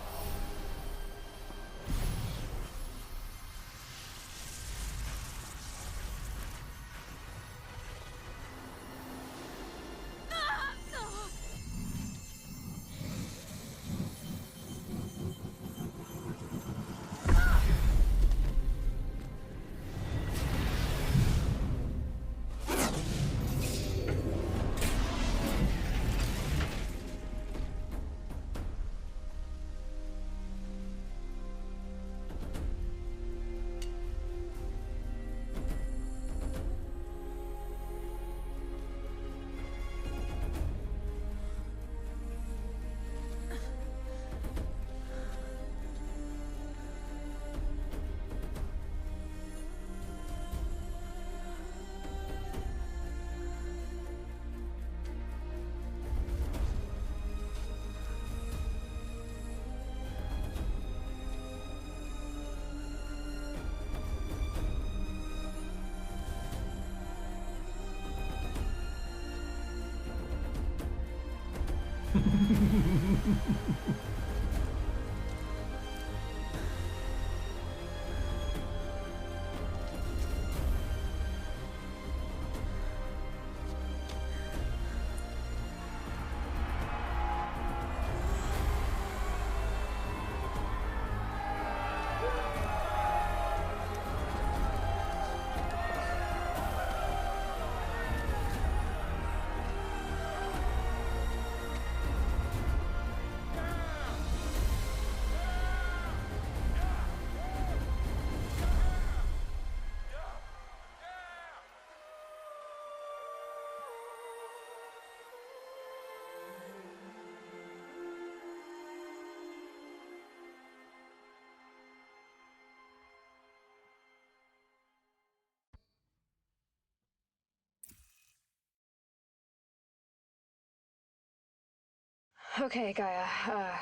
Okay, Gaia.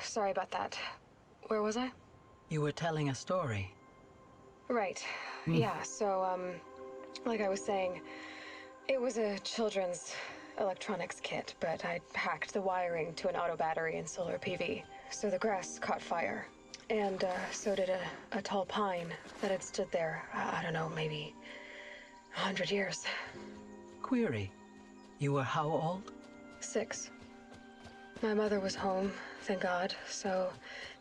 Sorry about that. Where was I? You were telling a story. Right. Yeah, so, like I was saying, it was a children's electronics kit, but I hacked the wiring to an auto battery and solar PV. So the grass caught fire. And, so did a tall pine that had stood there, I don't know, maybe 100 years. Query. You were how old? 6. My mother was home, thank God, so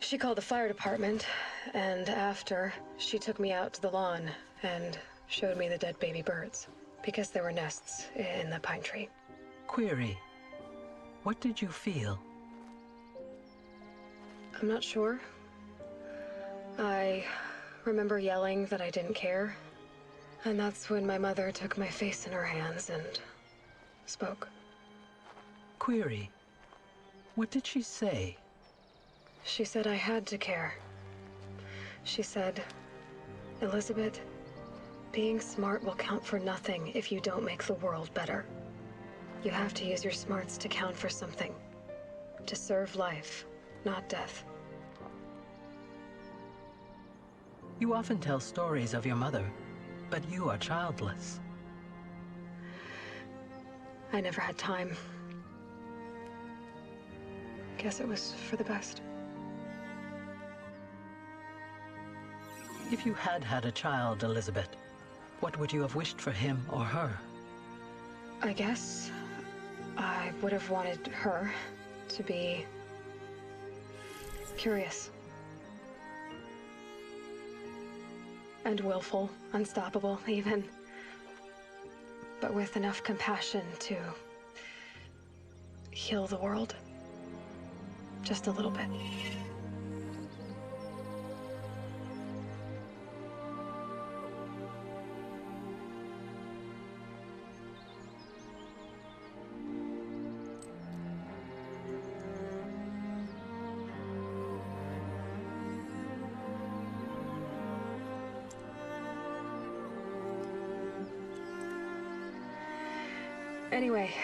she called the fire department, and after, she took me out to the lawn and showed me the dead baby birds, because there were nests in the pine tree. Query. What did you feel? I'm not sure. I remember yelling that I didn't care, and that's when my mother took my face in her hands and spoke. Query. What did she say? She said I had to care. She said, Elizabeth, being smart will count for nothing if you don't make the world better. You have to use your smarts to count for something. To serve life, not death. You often tell stories of your mother, but you are childless. I never had time. Guess it was for the best. If you had had a child, Elizabeth, what would you have wished for him or her? I guess I would have wanted her to be curious. And willful, unstoppable, even. But with enough compassion to heal the world. Just a little bit. Anyway,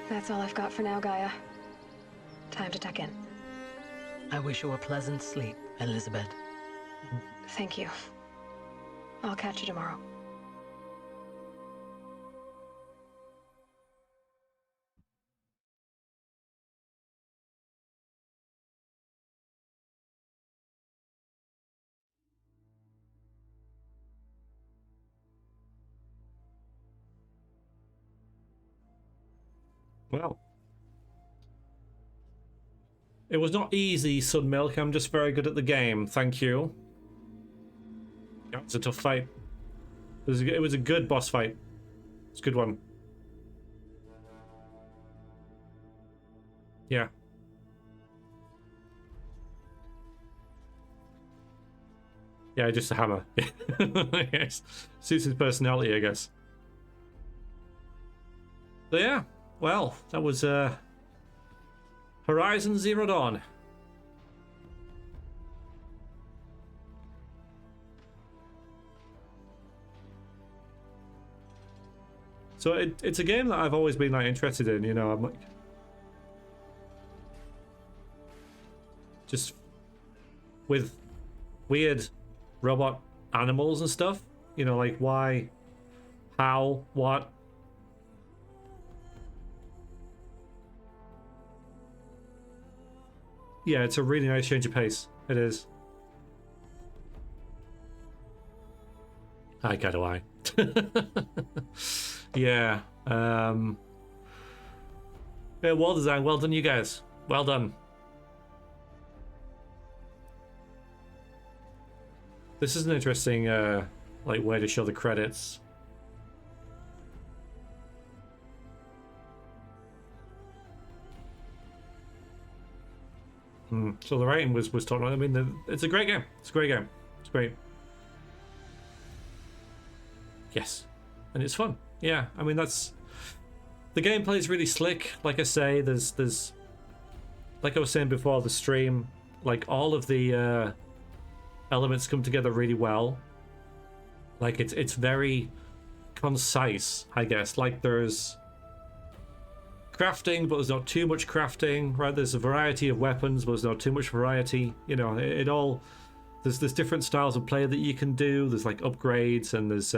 that's all I've got for now, Gaia. Time to tuck in. I wish you a pleasant sleep, Elizabeth. Thank you. I'll catch you tomorrow. Well, it was not easy, Sunmilk. I'm just very good at the game. Thank you. Yeah, it's a tough fight. It was a good boss fight. It's a good one. Yeah. Yeah, just a hammer. Yes. Suits his personality, I guess. So yeah. Well, that was Horizon Zero Dawn. So it's a game that I've always been like interested in, you know. I'm like just with weird robot animals and stuff, you know, like why, how, what. Yeah, it's a really nice change of pace. It is. Hi, Gadawai. Yeah. Yeah, well designed. Well done, you guys. Well done. This is an interesting, like, way to show the credits. So the rating was talking about. I mean, it's a great game. It's a great game. It's great. Yes, and it's fun. Yeah, I mean the gameplay is really slick. Like I say, there's like I was saying before the stream, like all of the elements come together really well. Like it's very concise, I guess. Like there's crafting, but there's not too much crafting, right? There's a variety of weapons, but there's not too much variety. You know, it all there's different styles of play that you can do. There's like upgrades and there's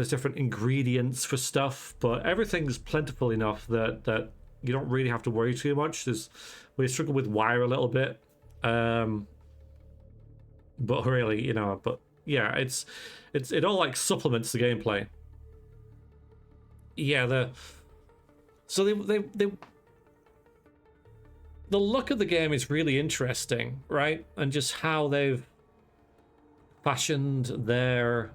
different ingredients for stuff, but everything's plentiful enough that you don't really have to worry too much. We struggle with wire a little bit, but really, you know, but yeah, it all like supplements the gameplay. Yeah, so the look of the game is really interesting, right? And just how they've fashioned their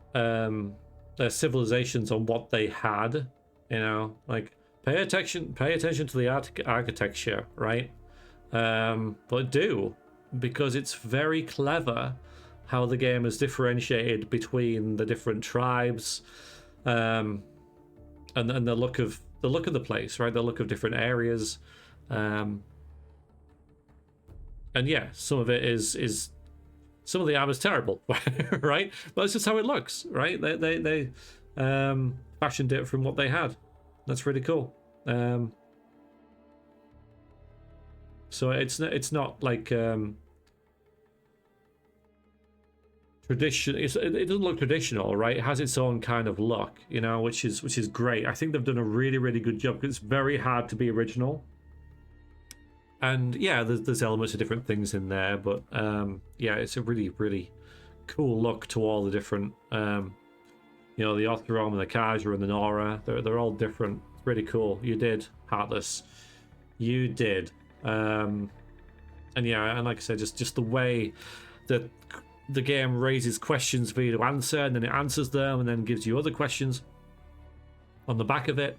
civilizations on what they had, you know, like pay attention to the architecture, right? But do, because it's very clever how the game has differentiated between the different tribes, and the look of the place, right? The look of different areas, and yeah, some of it is some of the armor's terrible, right? But it's just how it looks, right? They fashioned it from what they had. That's really cool. So it's not like tradition. It doesn't look traditional, right? It has its own kind of look, you know, which is great. I think they've done a really good job. It's very hard to be original. And yeah, there's elements of different things in there, but yeah, it's a really cool look to all the different, you know, the Othrom and the Kaja and the Nora. They're all different. It's really cool. You did, Heartless. You did. And yeah, and like I said, just the way that the game raises questions for you to answer, and then it answers them, and then gives you other questions on the back of it.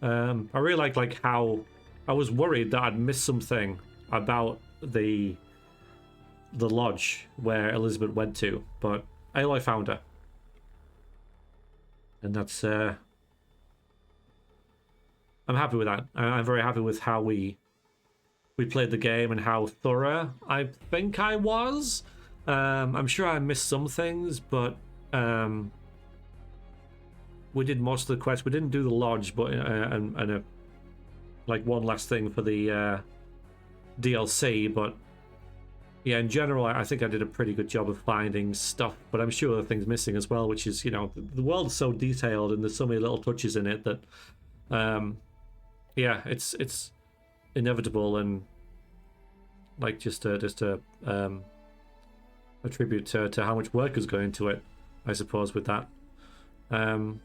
I really like how I was worried that I'd missed something about the lodge where Elizabeth went to, but Aloy found her, and that's I'm happy with that. I'm very happy with how we played the game and how thorough I think I was. I'm sure I missed some things, but we did most of the quests. We didn't do the lodge, but and like one last thing for the DLC. But yeah, in general, I think I did a pretty good job of finding stuff. But I'm sure there are things missing as well, which is, you know, the world's so detailed and there's so many little touches in it that, yeah, it's inevitable, and like just a tribute to how much work has gone into it, I suppose, with that. And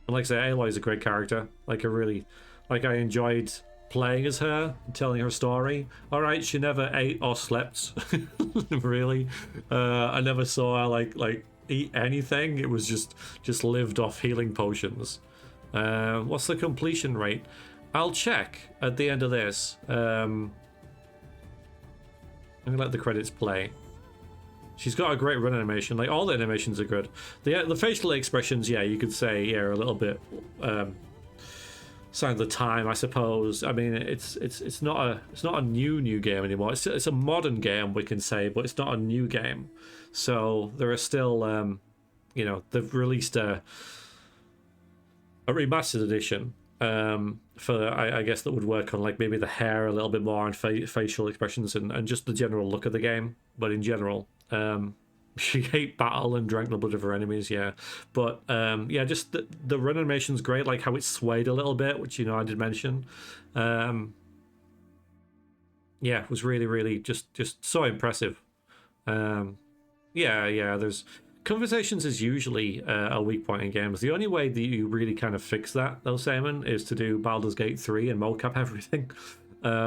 like I say, Aloy is a great character. Like, I enjoyed playing as her, telling her story. All right, she never ate or slept, really. I never saw her like eat anything. It was just lived off healing potions. What's the completion rate? I'll check at the end of this. I'm gonna let the credits play. She's got a great run animation. Like, all the animations are good. The facial expressions, yeah, you could say, yeah, are a little bit sign of the time, I suppose. I mean, it's not a new game anymore. It's a modern game, we can say, but it's not a new game. So there are still, you know, they've released a remastered edition for I guess that would work on like maybe the hair a little bit more and facial expressions and just the general look of the game. But in general, she ate battle and drank the blood of her enemies, yeah. But yeah, just the run animation's great, like how it swayed a little bit, which, you know, I did mention. Yeah, it was really just so impressive. Yeah, there's conversations is usually a weak point in games. The only way that you really kind of fix that, though, Simon, is to do Baldur's Gate 3 and mocap everything,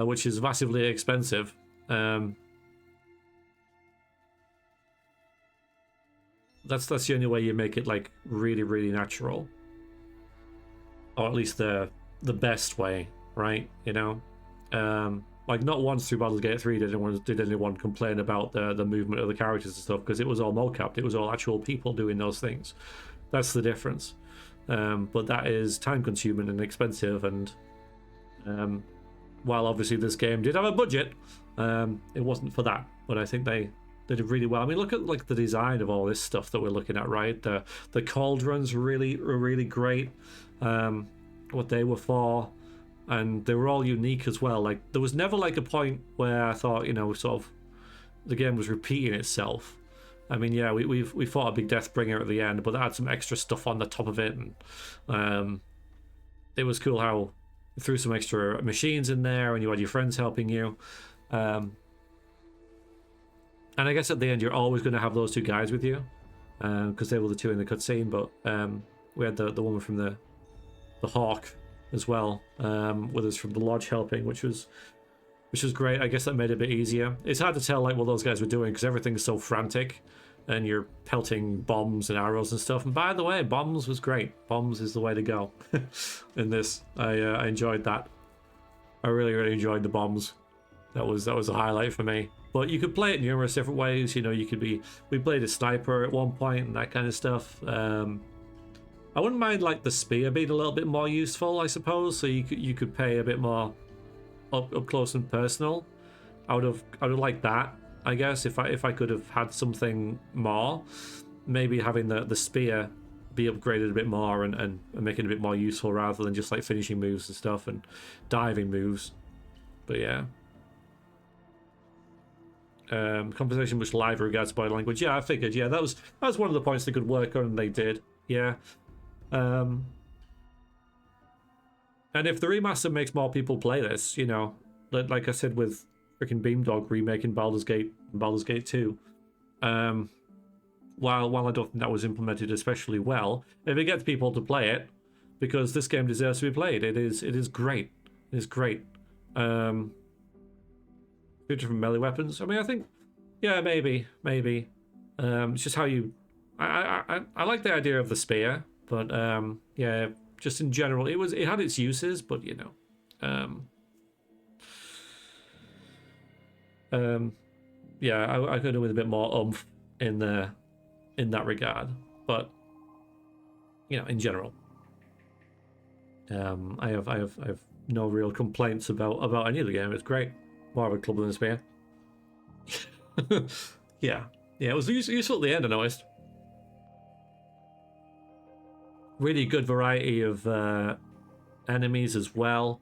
which is massively expensive. That's the only way you make it like really natural, or at least the best way, right? You know, like not once through Baldur's Gate 3 did anyone complain about the movement of the characters and stuff, because it was all mocapped. It was all actual people doing those things. That's the difference. But that is time consuming and expensive, and while obviously this game did have a budget, it wasn't for that. But I think they did really well. I mean, look at like the design of all this stuff that we're looking at, right? The cauldrons really great. What they were for, and they were all unique as well. Like, there was never like a point where I thought, you know, sort of the game was repeating itself. I mean, yeah, we fought a big Deathbringer at the end, but that had some extra stuff on the top of it, and it was cool how you threw some extra machines in there, and you had your friends helping you. And I guess at the end, you're always going to have those two guys with you, because they were the two in the cutscene. But we had the woman from the Hawk as well, with us from the lodge helping, which was great. I guess that made it a bit easier. It's hard to tell like what those guys were doing because everything's so frantic, and you're pelting bombs and arrows and stuff. And by the way, bombs was great. Bombs is the way to go in this. I enjoyed that. I really enjoyed the bombs. That was a highlight for me. But you could play it numerous different ways. You know, we played a sniper at one point and that kind of stuff. I wouldn't mind like the spear being a little bit more useful, I suppose. So you could pay a bit more up close and personal. I would have liked that, I guess, if I could have had something more. Maybe having the spear be upgraded a bit more and making it a bit more useful rather than just like finishing moves and stuff and diving moves. But yeah. Conversation was live in regards to body language. Yeah, I figured. Yeah, that was one of the points they could work on, and they did. Yeah. And if the remaster makes more people play this, you know, like I said with freaking Beamdog remaking Baldur's Gate 2, while I don't think that was implemented especially well, if it gets people to play it, because this game deserves to be played, it is great. It is great. Different melee weapons. I mean, I think Yeah, maybe. It's just how you... I like the idea of the spear, but yeah, just in general, it had its uses, but you know, yeah, I could do with a bit more oomph in that regard, but you know, in general, I have no real complaints about any of the game. It's great. More of a club than a spear. Yeah, it was useful at the end, I noticed. Really good variety of enemies as well.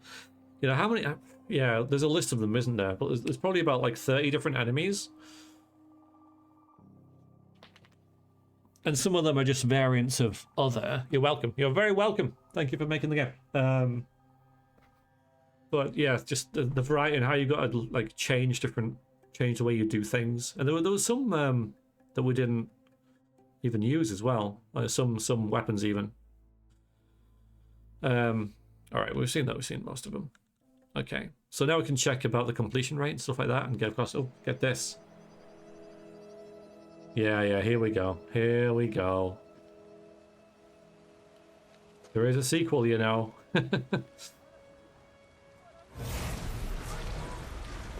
You know, how many... Yeah, there's a list of them, isn't there? But there's probably about like 30 different enemies. And some of them are just variants of other. You're welcome. You're very welcome. Thank you for making the game. But yeah, just the variety and how you got to like change the way you do things. And there was some that we didn't even use as well. Like some weapons even. All right, we've seen most of them. Okay, so now we can check about the completion rate and stuff like that and get across. Oh, get this. Yeah, here we go. There is a sequel, you know.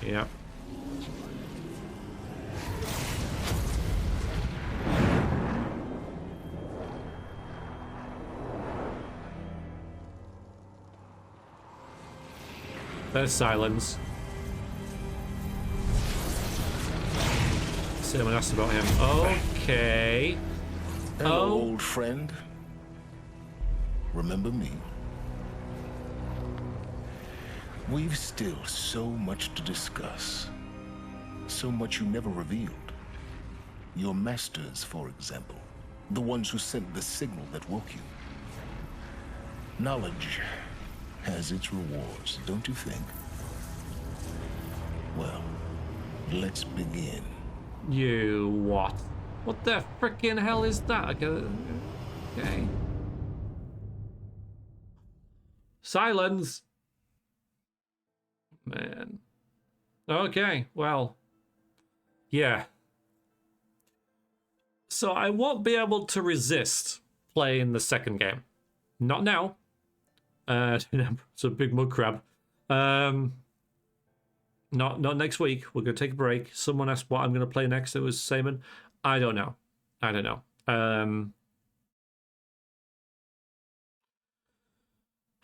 Yeah. There's Silence. Someone asked about him. Okay. Hello, old friend. Remember me? We've still so much to discuss. So much you never revealed. Your masters, for example. The ones who sent the signal that woke you. Knowledge has its rewards, don't you think? Well, let's begin. You what? What the frickin' hell is that? Okay. Silence! Man. Okay, well. Yeah. So I won't be able to resist playing the second game. Not now. It's a big mud crab. Not next week. We're gonna take a break. Someone asked what I'm gonna play next. It was Saman. I don't know.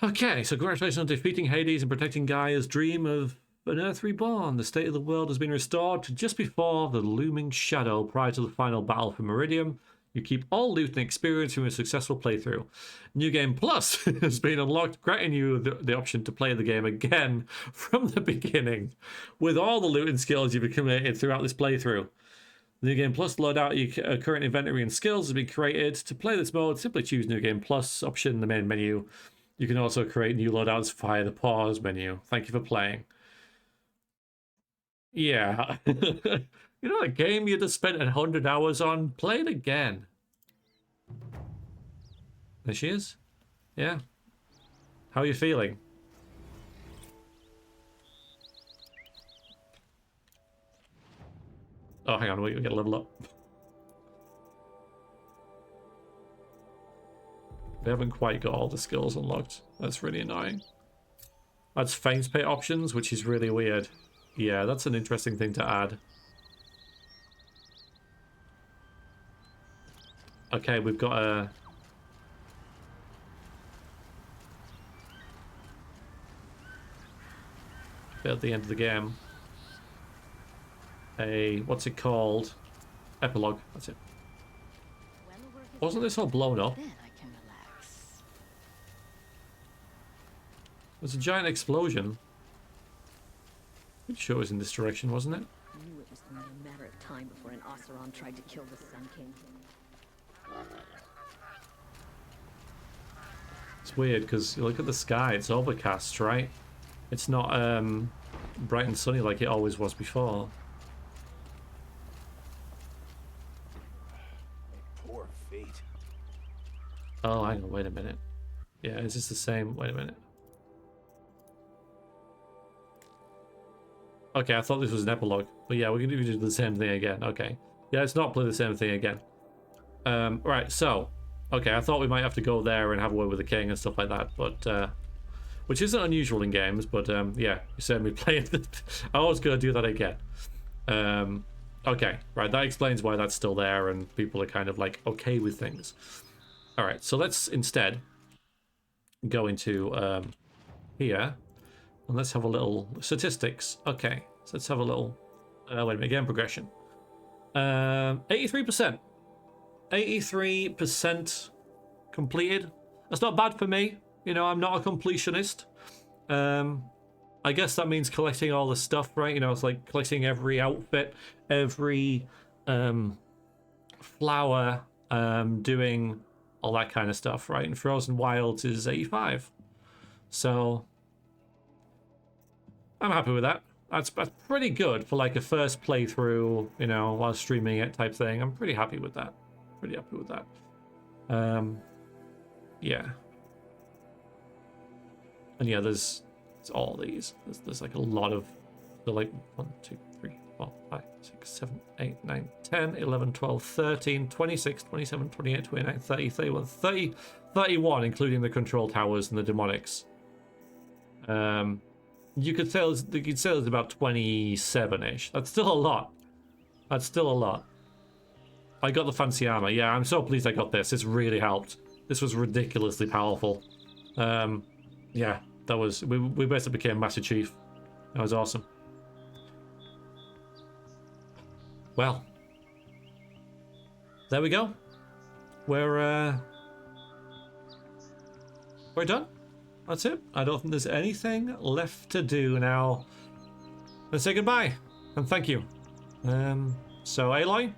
Okay, so congratulations on defeating Hades and protecting Gaia's dream of an Earth reborn. The state of the world has been restored to just before the looming shadow prior to the final battle for Meridian. You keep all loot and experience from a successful playthrough. New Game Plus has been unlocked, granting you the option to play the game again from the beginning, with all the loot and skills you've accumulated throughout this playthrough. The New Game Plus loadout your current inventory and skills has been created. To play this mode, simply choose New Game Plus option in the main menu. You can also create new loadouts via the pause menu. Thank you for playing. Yeah. You know, a game you just spent 100 hours on? Play it again. There she is. Yeah. How are you feeling? Oh, hang on. We gotta level up. We haven't quite got all the skills unlocked. That's really annoying. That's Faint Pay options, which is really weird. Yeah, that's an interesting thing to add. Okay, we've got a... at the end of the game. What's it called? Epilogue, that's it. Wasn't this all blown up? There's a giant explosion. Pretty sure it was in this direction, wasn't it? I knew it was only a matter of time before an Oseram tried to kill the Sun King. It's weird because you look at the sky, it's overcast, right? It's not bright and sunny like it always was before. Poor fate. Oh, hang on, wait a minute. Yeah, is this the same? Wait a minute. Okay, I thought this was an epilogue. But yeah, we're going to do the same thing again. Okay. Yeah, let's not play the same thing again. Right, so... Okay, I thought we might have to go there and have a word with the king and stuff like that, but... which isn't unusual in games, but yeah, you said me playing it. I was going to do that again. Okay, right, that explains why that's still there and people are kind of like okay with things. Alright, so let's instead go into here and let's have a little statistics. Okay, so let's have a little wait a minute, again, progression. 83%. 83% completed. That's not bad for me. You know, I'm not a completionist. I guess that means collecting all the stuff, right? You know, it's like collecting every outfit, every flower, doing all that kind of stuff, right? And Frozen Wilds is 85. So I'm happy with that. That's pretty good for like a first playthrough, you know, while streaming it type thing. I'm pretty happy with that. Pretty happy with that. Yeah. And yeah, there's all these. There's like a lot of, they're like 1, 2, 3, 4, 5, 6, 7, 8, 9, 10, 11, 12, 13, 26, 27, 28, 29, 30, 31, 30, 31, including the control towers and the demonics. You could say there's about 27-ish. That's still a lot. That's still a lot. I got the fancy armor. Yeah, I'm so pleased I got this. It's really helped. This was ridiculously powerful. Yeah, that was... We basically became Master Chief. That was awesome. Well. There we go. We're done. That's it. I don't think there's anything left to do now. Let's say goodbye. And thank you. So, Aloy?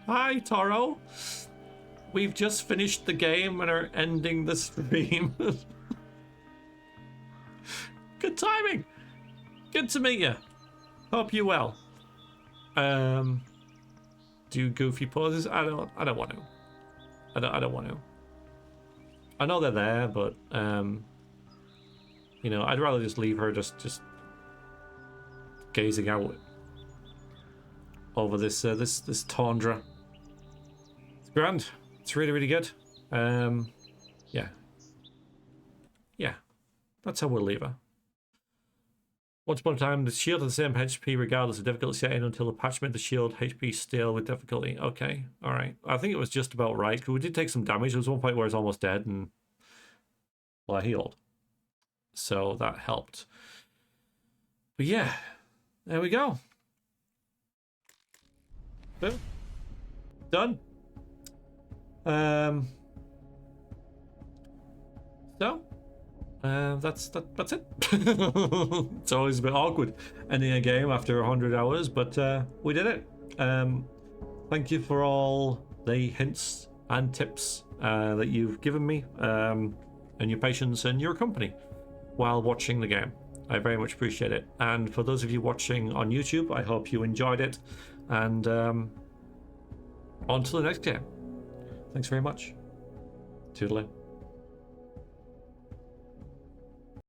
Hi, Toro. We've just finished the game and are ending the stream. Good timing. Good to meet you. Hope you're well. Do goofy pauses? I don't want to. I don't want to. I know they're there, but you know, I'd rather just leave her just gazing out over this this tundra. It's grand. It's really, really good. Yeah. Yeah. That's how we'll leave her. Once upon a time, the shield had the same HP regardless of difficulty setting until the patch made the shield HP scale with difficulty. Okay, alright. I think it was just about right, because we did take some damage. There was one point where it's almost dead, and well, I healed. So that helped. But yeah, there we go. Boom. Done. So that's it. It's always a bit awkward ending a game after 100 hours, but we did it. Thank you for all the hints and tips that you've given me, and your patience and your company while watching the game. I very much appreciate it. And for those of you watching on YouTube, I hope you enjoyed it, and on to the next game. Thanks very much. Toodaloo.